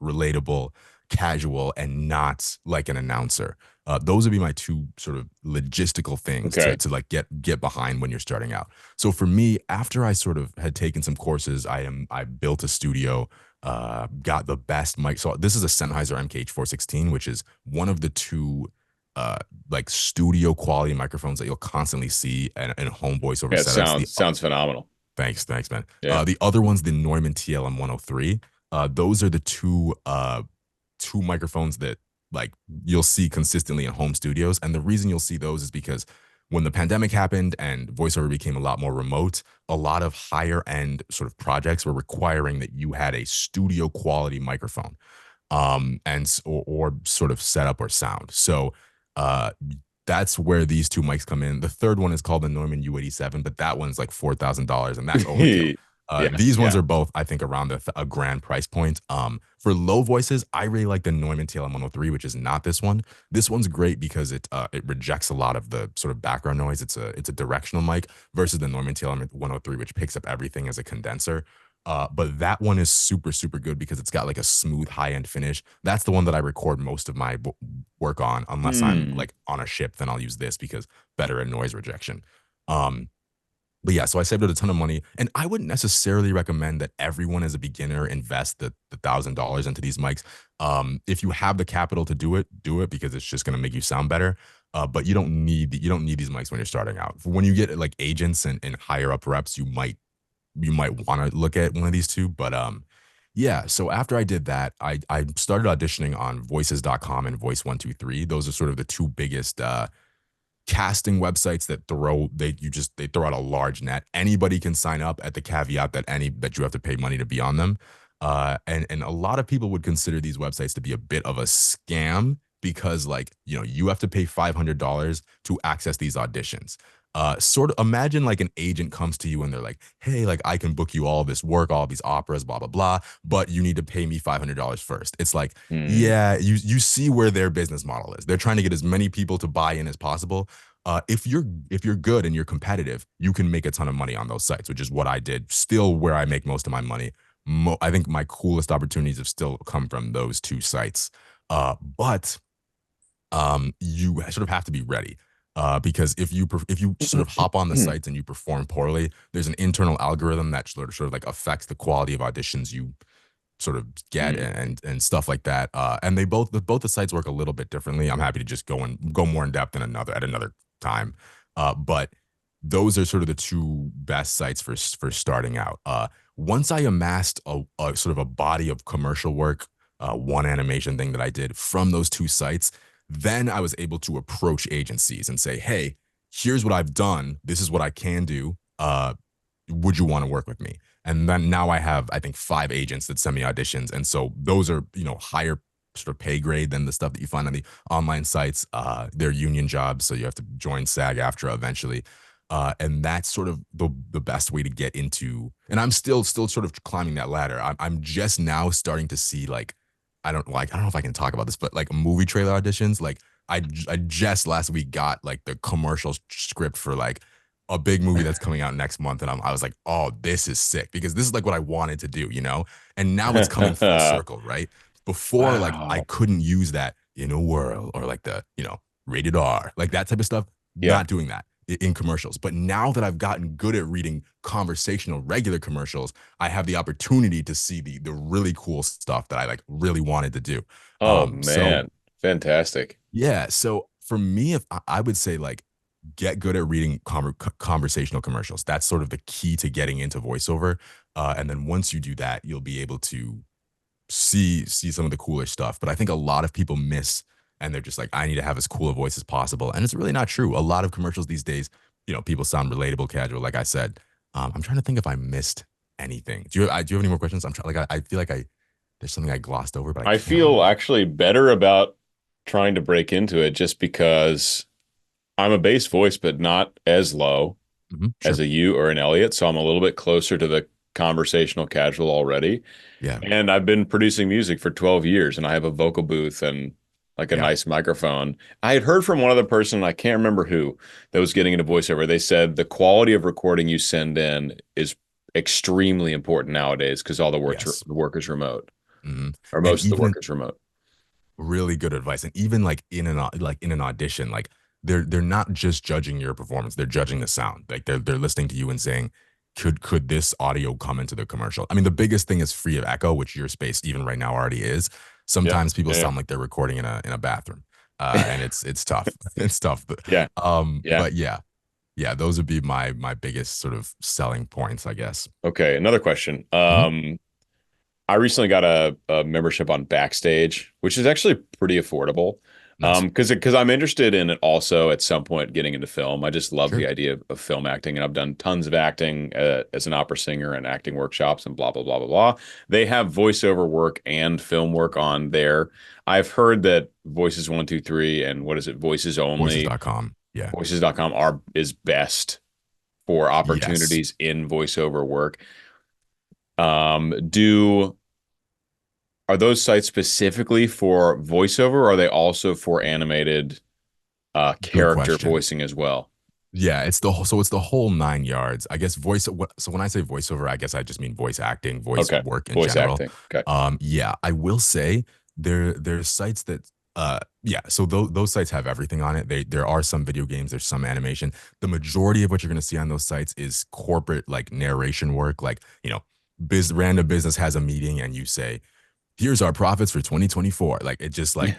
relatable, casual, and not like an announcer. Those would be my two sort of logistical things Okay. to like get behind when you're starting out. So for me, after I sort of had taken some courses, I built a studio, got the best mic. So this is a Sennheiser MKH416, which is one of the two uh like studio quality microphones that you'll constantly see in home voiceover Yeah, it setups. sounds phenomenal. Thanks, man. Yeah. The other one's the Neumann TLM 103. Those are the two microphones that like you'll see consistently in home studios. And the reason you'll see those is because when the pandemic happened and voiceover became a lot more remote, a lot of higher end sort of projects were requiring that you had a studio quality microphone, or sort of setup or sound. So uh, that's where these two mics come in. The third one is called the Neumann U87, but that one's like $4,000, and that's overkill. Yeah, These ones yeah. are both, I think, around a grand price point. For low voices, I really like the Neumann TLM 103, which is not this one. This one's great because it rejects a lot of the sort of background noise. It's a directional mic versus the Neumann TLM 103, which picks up everything as a condenser. But that one is super, super good because it's got like a smooth high end finish. That's the one that I record most of my work on, unless I'm Hmm. like on a ship, then I'll use this because better at noise rejection. Um, but yeah, so I saved up a ton of money, and I wouldn't necessarily recommend that everyone as a beginner invest the $1,000 into these mics. If you have the capital to do it because it's just going to make you sound better. But you don't need these mics when you're starting out. When you get like agents and higher up reps, you might want to look at one of these two. But yeah. So after I did that, I started auditioning on voices.com and voice 123. Those are sort of the two biggest casting websites that they throw out a large net. Anybody can sign up at the caveat that you have to pay money to be on them. And a lot of people would consider these websites to be a bit of a scam because like, you have to pay $500 to access these auditions. Sort of imagine like an agent comes to you and they're like, hey, like I can book you all this work, all these operas, blah, blah, blah, but you need to pay me $500 first. It's like, Hmm. yeah, you see where their business model is. They're trying to get as many people to buy in as possible. If you're good and you're competitive, you can make a ton of money on those sites, which is what I did. Still, where I make most of my money. I think my coolest opportunities have still come from those two sites. But you sort of have to be ready. Because if you sort of hop on the sites and you perform poorly, there's an internal algorithm that sort of like affects the quality of auditions you sort of get Hmm. and stuff like that. And both the sites work a little bit differently. I'm happy to just go more in depth in another time. But those are sort of the two best sites for starting out. Once I amassed a sort of a body of commercial work, one animation thing that I did from those two sites, then I was able to approach agencies and say, hey, here's what I've done. This is what I can do. Would you want to work with me? And then now I have, I think, 5 agents that send me auditions. And so those are, higher sort of pay grade than the stuff that you find on the online sites. They're union jobs. So you have to join SAG-AFTRA eventually. And that's sort of the best way to get into. And I'm still sort of climbing that ladder. I'm just now starting to see like, I don't know if I can talk about this, but like movie trailer auditions, like I just last week got like the commercial script for like a big movie that's coming out next month, and I was like, oh, this is sick because this is like what I wanted to do. And now it's coming full circle, right? Before, like I Wow. couldn't use that in a whirl or like the rated R, like that type of stuff. Yeah. Not doing that in commercials. But now that I've gotten good at reading conversational regular commercials, I have the opportunity to see the really cool stuff that I like really wanted to do. Oh So man. Fantastic. yeah, so for me, if I would say like get good at reading conversational commercials. That's sort of the key to getting into voiceover. And then once you do that, you'll be able to see some of the cooler stuff. But I think a lot of people miss, and they're just like, I need to have as cool a voice as possible, and it's really not true. A lot of commercials these days, people sound relatable, casual. Like I said, I'm trying to think if I missed anything. Do you have any more questions? I'm trying. Like I feel like I there's something I glossed over, but I I can't feel remember. actually better about trying to break into it just because I'm a bass voice, but not as low as Sure. a you or an Elliot. So I'm a little bit closer to the conversational casual already. Yeah. And I've been producing music for 12 years and I have a vocal booth and like a Yeah. nice microphone. I had heard from one other person, I can't remember who, that was getting into voiceover. They said the quality of recording you send in is extremely important nowadays because all Yes. the work is remote hmm or And most of the even work is remote. really good advice. And even like in an audition, like they're not just judging your performance, they're judging the sound. Like they're listening to you and saying, could this audio come into the commercial? I mean, the biggest thing is free of echo, which your space even right now already is. Yeah. Sometimes people Yeah. sound like they're recording in a bathroom. And it's tough. It's tough. But, Yeah. Yeah. but yeah, those would be my biggest sort of selling points, I guess. Okay. Another question. Mhm. I recently got a membership on Backstage, which is actually pretty affordable. Nice. Because I'm interested in it also at some point getting into film. I just love the Sure. idea of film acting, and I've done tons of acting as an opera singer and acting workshops and blah blah blah blah blah. They have voiceover work and film work on there. I've heard that Voices 123 and what is it, Voices Only, Voices.com. Yeah. Voices.com is best for Yes. opportunities in voiceover work. Do Are those sites specifically for voiceover, or are they also for animated Good character question. voicing as well? Yeah, it's the whole nine yards. I guess so when I say voiceover, I guess I just mean voice acting, voice Okay. work in Voice general. acting. Okay. Yeah, I will say there's sites that yeah, so those sites have everything on it. There are some video games, there's some animation. The majority of what you're going to see on those sites is corporate like narration work, like, random business has a meeting and you say, here's our profits for 2024. Like it just like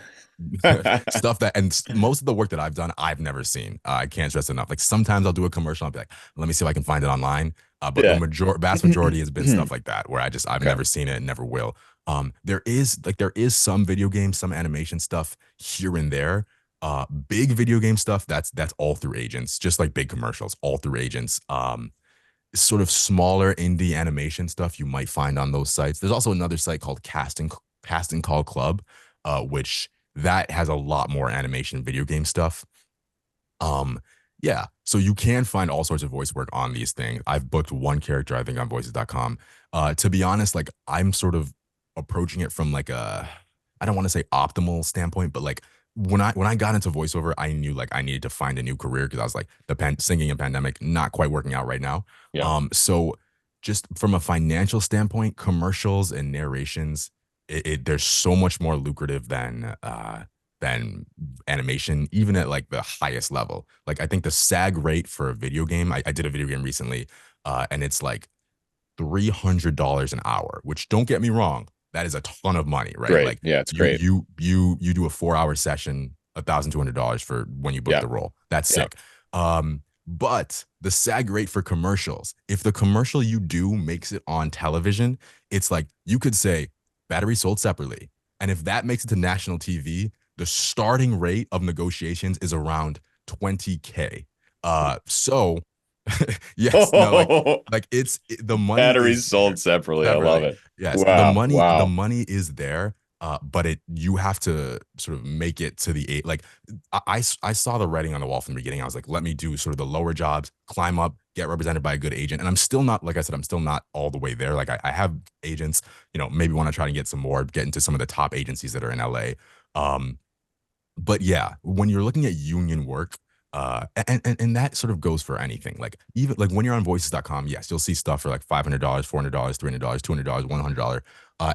stuff that, and most of the work that I've done, I've never seen. I can't stress enough. Like sometimes I'll do a commercial. I'll be like, let me see if I can find it online. But the Yeah. vast majority has been stuff like that where I've Okay. never seen it and never will. There is some video games, some animation stuff here and there. Big video game stuff that's all through agents, just like big commercials, all through agents. Sort of smaller indie animation stuff you might find on those sites. There's also another site called Casting Call Club, which that has a lot more animation video game stuff. Um, yeah, so you can find all sorts of voice work on these things. I've booked one character, I think, on voices.com. To be honest, like I'm sort of approaching it from like I don't want to say optimal standpoint, but like when I got into voiceover, I knew like I needed to find a new career because I was like singing and pandemic not quite working out right now. Yeah. So just from a financial standpoint, commercials and narrations, there's so much more lucrative than animation, even at like the highest level. Like I think the SAG rate for a video game, I did a video game recently, and it's like $300 an hour, which don't get me wrong, that is a ton of money, right? Great. Like Yeah, it's you great. you you do a 4 hour session, $1,200 for when you book Yeah. the role. That's Yeah. sick. But the SAG rate for commercials, if the commercial you do makes it on television, it's like you could say battery sold separately. And if that makes it to national TV, the starting rate of negotiations is around 20K. So yes, no, like the money Batteries is sold there separately. I love separately. it. Yes, Wow. the Wow. money is there, but you have to sort of make it to the eight. Like I saw the writing on the wall from the beginning. I was like, let me do sort of the lower jobs, climb up, get represented by a good agent. And I'm still not, like I said, I'm still not all the way there. Like I have agents, maybe want to try to get some more, get into some of the top agencies that are in LA. Um, but yeah, when you're looking at union work, and that sort of goes for anything. Like even like when you're on voices.com, yes, you'll see stuff for like $500, $400, $300, $200, $100.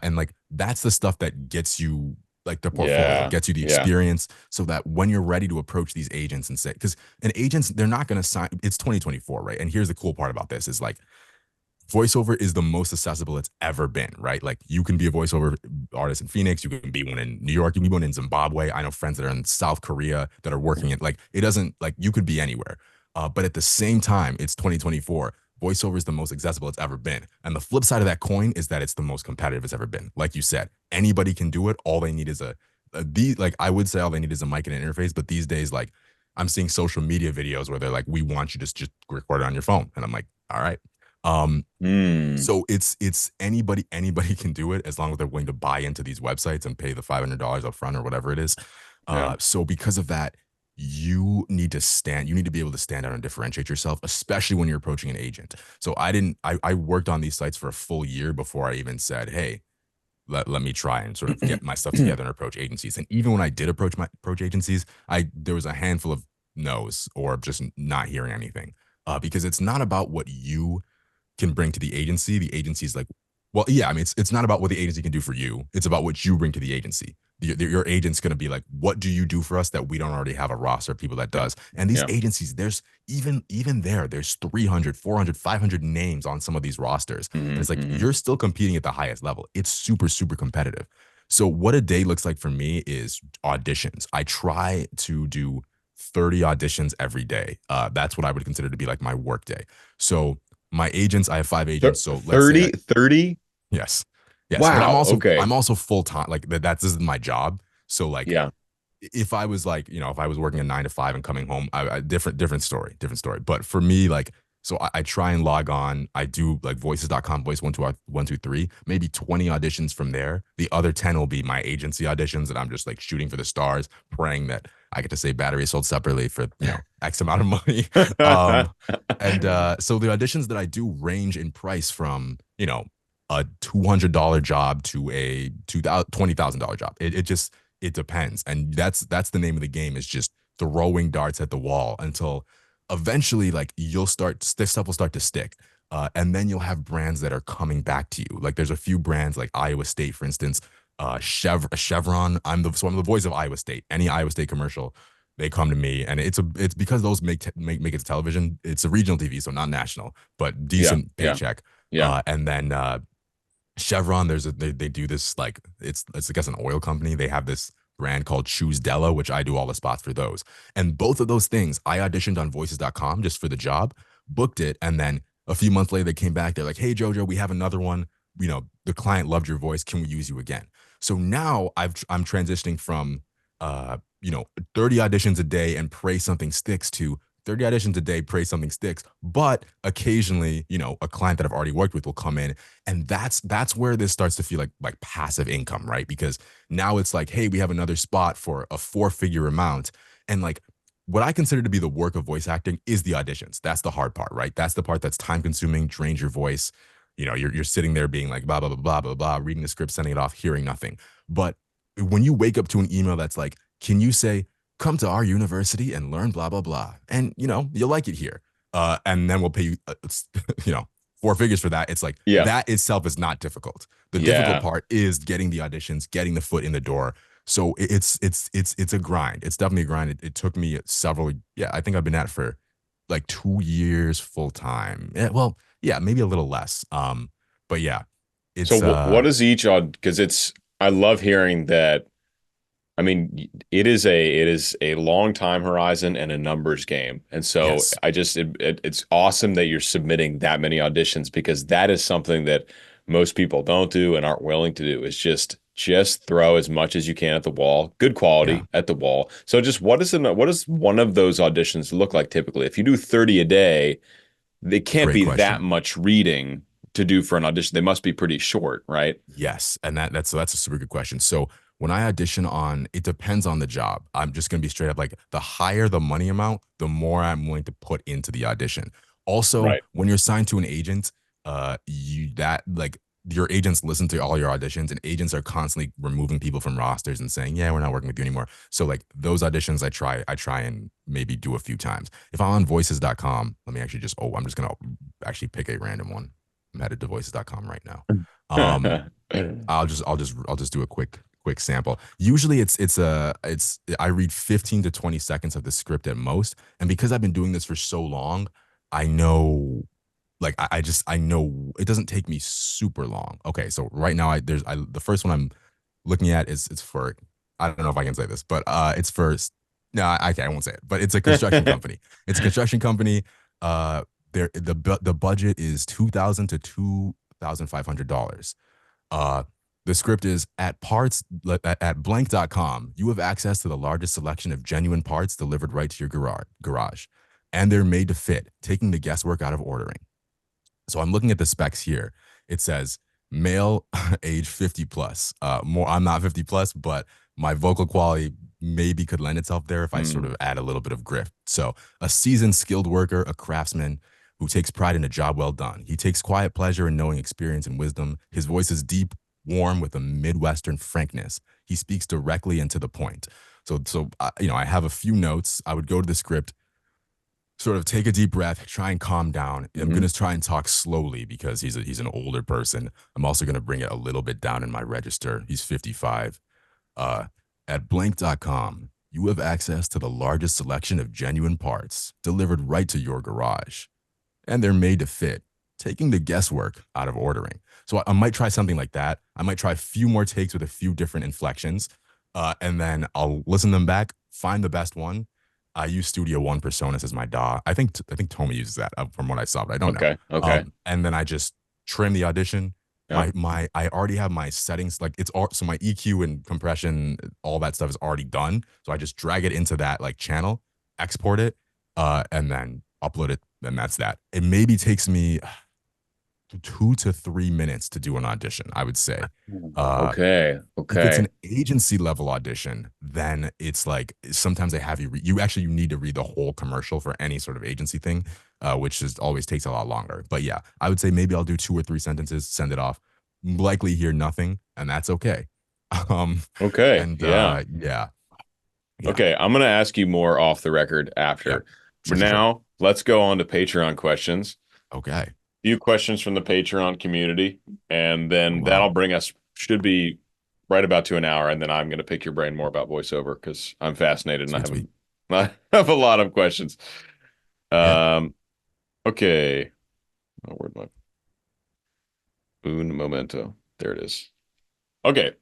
And like that's the stuff that gets you like the portfolio, Yeah. gets you the Yeah. experience so that when you're ready to approach these agents and say, because an agents, they're not going to sign, it's 2024, right? And here's the cool part about this is like voiceover is the most accessible it's ever been, right? Like you can be a voiceover artist in Phoenix, you can be one in New York, you can be one in Zimbabwe. I know friends that are in South Korea that are working it. Like it doesn't like you could be anywhere. But at the same time, it's 2024. Voiceover is the most accessible it's ever been. And the flip side of that coin is that it's the most competitive it's ever been. Like you said, anybody can do it. All they need is like I would say all they need is a mic and an interface. But these days, like I'm seeing social media videos where they're like, we want you to just record it on your phone. And I'm like, all right. Um, Hmm. so it's anybody can do it as long as they're willing to buy into these websites and pay the $500 up front or whatever it is. Yeah. So because of that, you need to be able to stand out and differentiate yourself, especially when you're approaching an agent. So I worked on these sites for a full year before I even said, hey, let me try and sort of get my stuff together and approach agencies. And even when I did approach agencies, there was a handful of no's or just not hearing anything. Because it's not about what you can bring to the agency. The agency's like, well, yeah, I mean, it's not about what the agency can do for you. It's about what you bring to the agency. Your agent's going to be like, what do you do for us that we don't already have a roster of people that Yeah. does? And these Yeah. agencies, there's even there's 300, 400, 500 names on some of these rosters. And it's like, Mm-hmm. you're still competing at the highest level. It's super, super competitive. So what a day looks like for me is auditions. I try to do 30 auditions every day. That's what I would consider to be like my work day. So my agents, I have 5 agents. So let's say 30, 30? yes, yes, but Wow. I'm Okay. also full time. Like this is my job. So like Yeah. if I was like, if I was working a 9 to 5 and coming home, different story. But for me, like, so I try and log on. I do like voices.com, voice 123, maybe 20 auditions from there. The other 10 will be my agency auditions that I'm just like shooting for the stars, praying that I get to say battery sold separately for, X amount of money. Um, and so the auditions that I do range in price from, a $200 job to a $20,000 job. It just, it depends. And that's the name of the game, is just throwing darts at the wall until eventually, like, this stuff will start to stick. And then you'll have brands that are coming back to you. Like, there's a few brands like Iowa State, for instance, Chevron. I'm the voice of Iowa State. Any Iowa State commercial, they come to me, and it's because those make it to television. It's a regional TV, so not national, but Yeah, decent yeah, paycheck. yeah. And then Chevron, they do this, like, it's I guess an oil company. They have this brand called Choose Della, which I do all the spots for those. And both of those things, I auditioned on voices.com just for the job, booked it, and then a few months later they came back. They're like, "Hey Jojo, we have another one. The client loved your voice. Can we use you again?" So now I'm transitioning from 30 auditions a day and pray something sticks to 30 auditions a day, pray something sticks. But occasionally, a client that I've already worked with will come in, and that's where this starts to feel like passive income, right? Because now it's like, hey, we have another spot for a 4-figure amount, and like, what I consider to be the work of voice acting is the auditions. That's the hard part, right? That's the part that's time consuming, drains your voice. You're sitting there being like blah blah blah blah blah blah, reading the script, sending it off, hearing nothing. But when you wake up to an email that's like, can you say, come to our university and learn blah blah blah, and you'll like it here, and then we'll pay you, 4 figures for that. It's like, Yeah, that itself is not difficult. The difficult yeah. part is getting the auditions, getting the foot in the door. So it's a grind. It's definitely a grind. It took me several. Yeah, I think I've been at it for like 2 years full time. Well, yeah, maybe a little less. But yeah, So it's what is each odd? Because I love hearing that. I mean, it is a long time horizon and a numbers game, and so yes, it's awesome that you're submitting that many auditions, because that is something that most people don't do and aren't willing to do. Is just throw as much as you can at the wall, good yeah, quality at the wall. So just what does one of those auditions look like typically? If you do 30 a day, they can't great be that question. much reading to do for an audition. They must be pretty short, right? Yes, and that's a super good question. So when I audition on, it depends on the job. I'm just gonna be straight up, like, the higher the money amount, the more I'm willing to put into the audition. Also, Right. when you're signed to an agent, your agents listen to all your auditions, and agents are constantly removing people from rosters and saying, "Yeah, we're not working with you anymore." So like, those auditions, I try and maybe do a few times. If I'm on voices.com, let me actually I'm just gonna actually pick a random one. I'm headed to voices.com right now. Um, I'll just do a quick sample. Usually I read 15 to 20 seconds of the script at most. And because I've been doing this for so long, I know, like, I know it doesn't take me super long. Okay, so right now the first one I'm looking at is it's for, I don't know if I can say this, but it's for, no, I won't say it, but it's a construction company. It's a construction company. The budget is $2,000 to $2,500. Uh, the script is, at blank.com, you have access to the largest selection of genuine parts delivered right to your garage, and they're made to fit, taking the guesswork out of ordering. So I'm looking at the specs here. It says male, age 50 plus. I'm not 50 plus, but my vocal quality maybe could lend itself there if I sort Hmm. of add a little bit of grit. So, a seasoned, skilled worker, a craftsman who takes pride in a job well done. He takes quiet pleasure in knowing experience and wisdom. His voice is deep, warm, with a Midwestern frankness. He speaks directly and to the point. So I have a few notes. I would go to the script, sort of take a deep breath, try and calm down. I'm Hmm. going to try and talk slowly because he's an older person. I'm also going to bring it a little bit down in my register. He's 55. Uh, at blank.com, you have access to the largest selection of genuine parts delivered right to your garage, and they're made to fit, taking the guesswork out of ordering. So I might try something like that. I might try a few more takes with a few different inflections, and then I'll listen them back, find the best one. I use Studio One Personas as my DAW. I think Tommy uses that, from what I saw, but I don't know. Okay. Okay. And then I just trim the audition, Yeah. I already have my settings, like it's all, so my EQ and compression, all that stuff is already done. So I just drag it into that like channel, export it, and then upload it, and that's that. It maybe takes me 2 to 3 minutes to do an audition, I would say. Uh, Okay. if it's Okay. an agency level audition, then it's like sometimes they have you actually you need to read the whole commercial for any sort of agency thing, which just always takes a lot longer. But yeah, I would say maybe I'll do 2 or 3 sentences, send it off, likely hear nothing, and that's okay. Um, Okay. and Yeah. yeah, yeah, Okay. I'm gonna ask you more off the record yeah, after. sure, But sure, sure. now let's go on to Patreon questions. Okay. Few questions from the Patreon community, and Oh then that'll wow, bring us should be right about to an hour, and then I'm gonna pick your brain more about voiceover because I'm fascinated and I sweet, have sweet. I have a lot of questions. Yeah, Um, okay. Oh, where'd my un momento? There it is. Okay.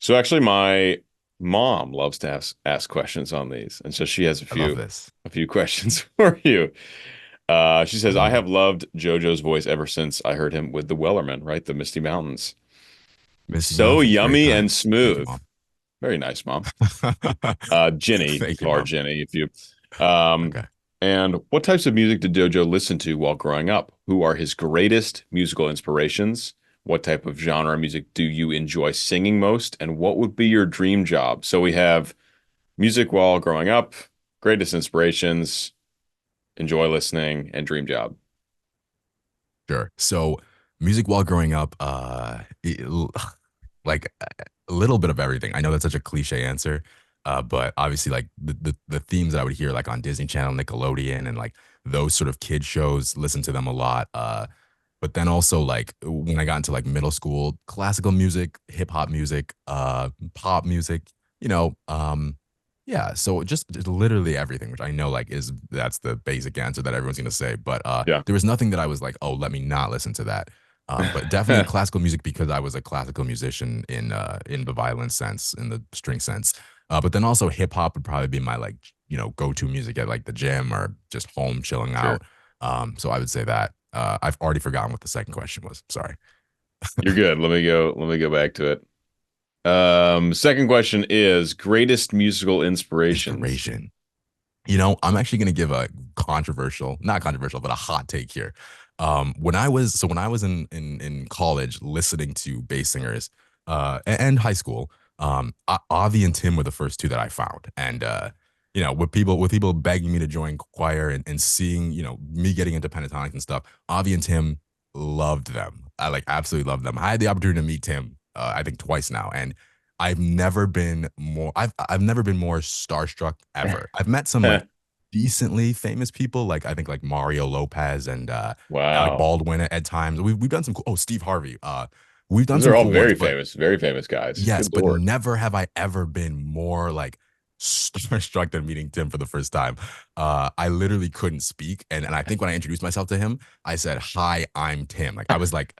So actually, my mom loves to ask questions on these, and so she has I love this. a few questions for you. She says, "I Mm, have loved JoJo's voice ever since I heard him with the Wellerman, right? The Misty Mountains. Misty So Mountains, very yummy and kind. Thank you, smooth. mom. Very nice, Mom. Ginny, we Thank you, call her mom. Ginny, if you. Um, Okay. and what types of music did JoJo listen to while growing up? Who are his greatest musical inspirations? What type of genre of music do you enjoy singing most? And what would be your dream job? So we have music while growing up, greatest inspirations, enjoy listening, and dream job. Sure. So music while growing up, like a little bit of everything. I know that's such a cliche answer, but obviously like the themes that I would hear like on Disney Channel, Nickelodeon, and like those sort of kid shows, listen to them a lot. But then also like when I got into like middle school, classical music, hip hop music, pop music, you know, yeah, so just literally everything, which I know like is that's the basic answer that everyone's gonna say. But Yeah. there was nothing that I was like, oh, let me not listen to that. But definitely classical music because I was a classical musician in the violin sense, in the string sense. But then also hip hop would probably be my like go to music at like the gym or just home chilling Sure. out. So I would say that. I've already forgotten what the second question was. Sorry. You're good. Let me go back to it. Second question is greatest musical inspirations. Inspiration. I'm actually going to give a controversial, not controversial, but a hot take here. When I was in college listening to bass singers, and high school, Avi and Tim were the first two that I found. And, with people begging me to join choir and seeing, me getting into pentatonics and stuff, Avi and Tim loved them. I like absolutely loved them. I had the opportunity to meet Tim, I think twice now. And I've never been more starstruck ever. I've met some like decently famous people, like I think like Mario Lopez and Alec Wow. Baldwin at times. We've done some cool, Steve Harvey. We've done Those some are all cool ones, but very famous guys. yes, Good but Lord. never have I ever been more like starstruck than meeting Tim for the first time. I literally couldn't speak, and I think when I introduced myself to him, I said, "Hi, I'm Tim." Like I was like,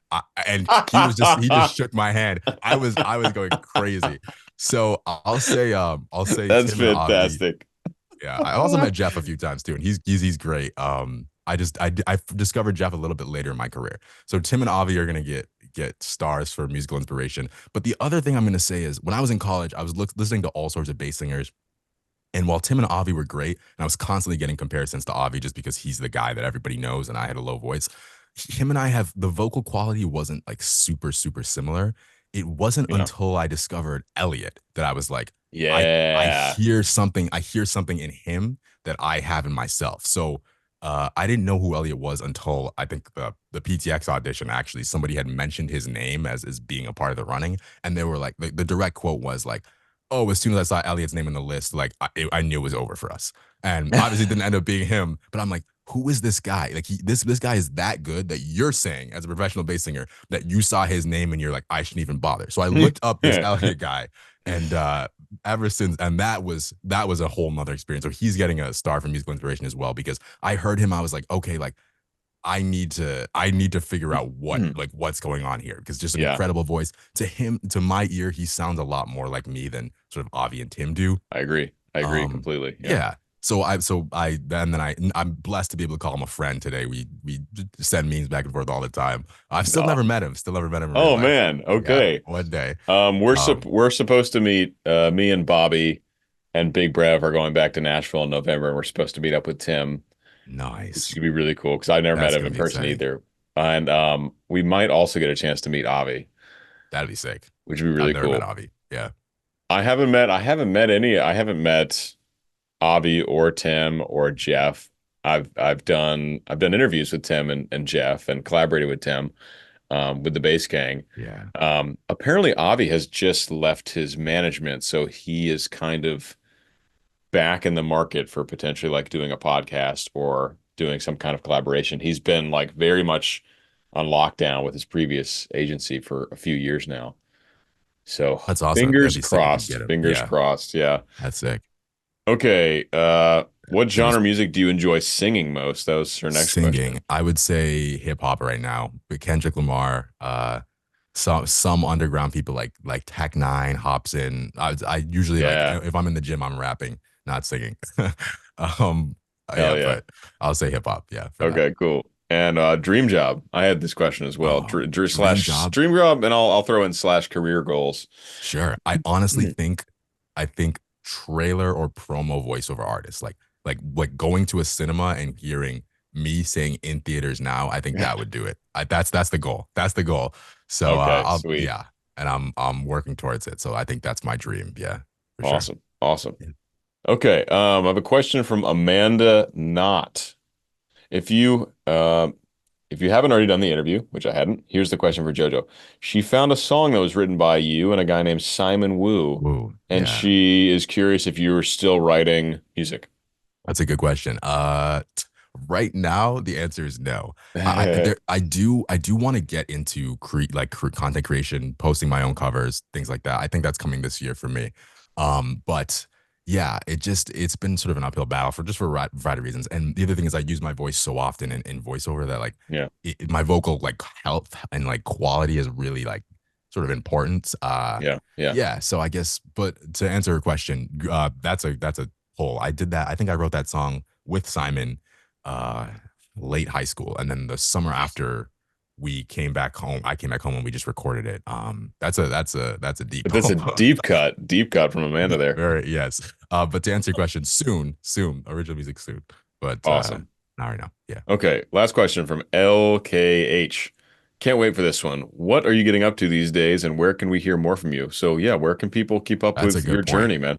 and he just shook my hand. I was going crazy. So I'll say That's Tim and Avi. fantastic. Yeah, I also met Jeff a few times too, and he's great. I discovered Jeff a little bit later in my career. So Tim and Avi are gonna get stars for musical inspiration. But the other thing I'm gonna say is when I was in college, I was listening to all sorts of bass singers. And while Tim and Avi were great, and I was constantly getting comparisons to Avi just because he's the guy that everybody knows and I had a low voice, him and I have the vocal quality wasn't like super, super similar. It wasn't Yeah. until I discovered Elliot that I was like, Yeah. I hear something in him that I have in myself. So I didn't know who Elliot was until I think the PTX audition. Actually, somebody had mentioned his name as being a part of the running, and they were like, the direct quote was like, "Oh, as soon as I saw Elliot's name in the list, like I knew it was over for us." And obviously, it didn't end up being him. But I'm like, who is this guy? Like this guy is that good that you're saying as a professional bass singer that you saw his name and you're like, I shouldn't even bother. So I looked up this Elliot guy, and ever since, and that was a whole nother experience. So he's getting a star for musical inspiration as well because I heard him. I was like, okay, like I need to figure out what's going on here because just an Yeah, incredible voice. To him, to my ear, he sounds a lot more like me than sort of Avi and Tim do. I agree. I agree Um, completely. Yeah. yeah. I'm blessed to be able to call him a friend today. We send memes back and forth all the time. I've still Uh, never met him. Still never met him in real oh life. man, Yeah, okay. one day. We're Um, we're supposed to meet. Me and Bobby and Big Brev are going back to Nashville in November, and we're supposed to meet up with Tim, which is nice. gonna be really cool because I've never met That's him gonna in be person exciting. either. And we might also get a chance to meet Avi, That'd be sick. which would be I've really never met cool. Avi. Yeah, I haven't met Avi or Tim or Jeff. I've done interviews with Tim and Jeff and collaborated with Tim with the Bass Gang. yeah. Apparently Avi has just left his management, so he is kind of back in the market for potentially like doing a podcast or doing some kind of collaboration. He's been like very much on lockdown with his previous agency for a few years now. So That's awesome. That'd fingers be sick if you could crossed, get him. fingers Yeah, crossed. Yeah. that's sick. Okay. What It's gonna be genre music do you enjoy singing most? That was her next singing. question. I would say hip hop right now, but Kendrick Lamar. Some underground people like Tech Nine, Hobson. I usually like Yeah. if I'm in the gym, I'm rapping, not singing. um, Hell yeah, yeah. but I'll say hip hop. Yeah, for that. Okay, cool. And dream job. I had this question as well. Oh, dream Slash job. dream job, and I'll throw in slash career goals. Sure. I honestly think I think trailer or promo voiceover artists like going to a cinema and hearing me saying in theaters now, I think that would do it. That's the goal. That's the goal. So Okay, I'll sweet. yeah, and I'm working towards it. So I think that's my dream. Yeah, for sure. Awesome. Awesome. Yeah. Okay. I have a question from Amanda Knott. If you if you haven't already done the interview, which I hadn't, here's the question for JoJo. She found a song that was written by you and a guy named Simon Wu, Woo. and Yeah. she is curious if you are still writing music. That's a good question. Right now the answer is no. I do want to get into content creation, posting my own covers, things like that. I think that's coming this year for me. But yeah, it's been sort of an uphill battle for a variety of reasons. And the other thing is I use my voice so often in voiceover that like Yeah. my vocal like health and like quality is really like sort of important. Yeah. Yeah. Yeah, so I guess, but to answer your question, that's a poll. I did that. I think I wrote that song with Simon, uh, late high school, and then the summer after we came back home, I came back home and we just recorded it. That's a deep But that's a poll. deep cut from Amanda there. Very yes. But to answer your question, soon, original music soon, but Awesome. not right now. Yeah, Okay, last question from LKH. Can't wait for this one. What are you getting up to these days, and where can we hear more from you? So yeah, where can people keep up that's a with your good point. journey, man?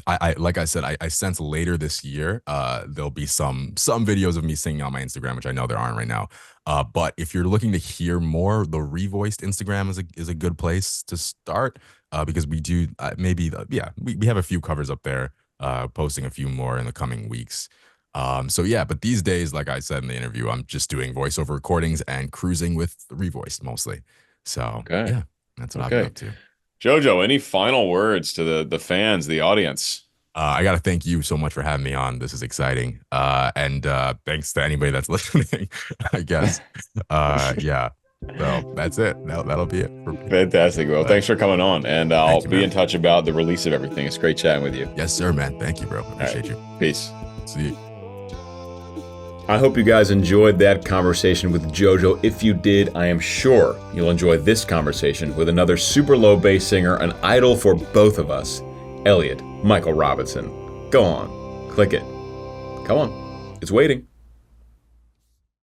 I like I said, I sense later this year, there'll be some videos of me singing on my Instagram, which I know there aren't right now. But if you're looking to hear more, the Revoiced Instagram is a good place to start. Because we do maybe yeah, we have a few covers up there, posting a few more in the coming weeks. So yeah, but these days, like I said in the interview, I'm just doing voiceover recordings and cruising with Revoiced mostly. So Okay. yeah, that's what I've been Okay. up to. Jojo, any final words to the fans, the audience? I got to thank you so much for having me on. This is exciting. And thanks to anybody that's listening, I guess. Yeah. So that's it. That'll be it for me. Fantastic. Well, thanks for coming on, and I'll Thank you, be in man. touch about the release of everything. It's great chatting with you. Yes, sir, man. Thank you, bro. All right. Appreciate you. Peace. See you. I hope you guys enjoyed that conversation with JoJo. If you did, I am sure you'll enjoy this conversation with another super low bass singer, an idol for both of us, Elliot Michael Robinson. Go on, click it. Come on, it's waiting.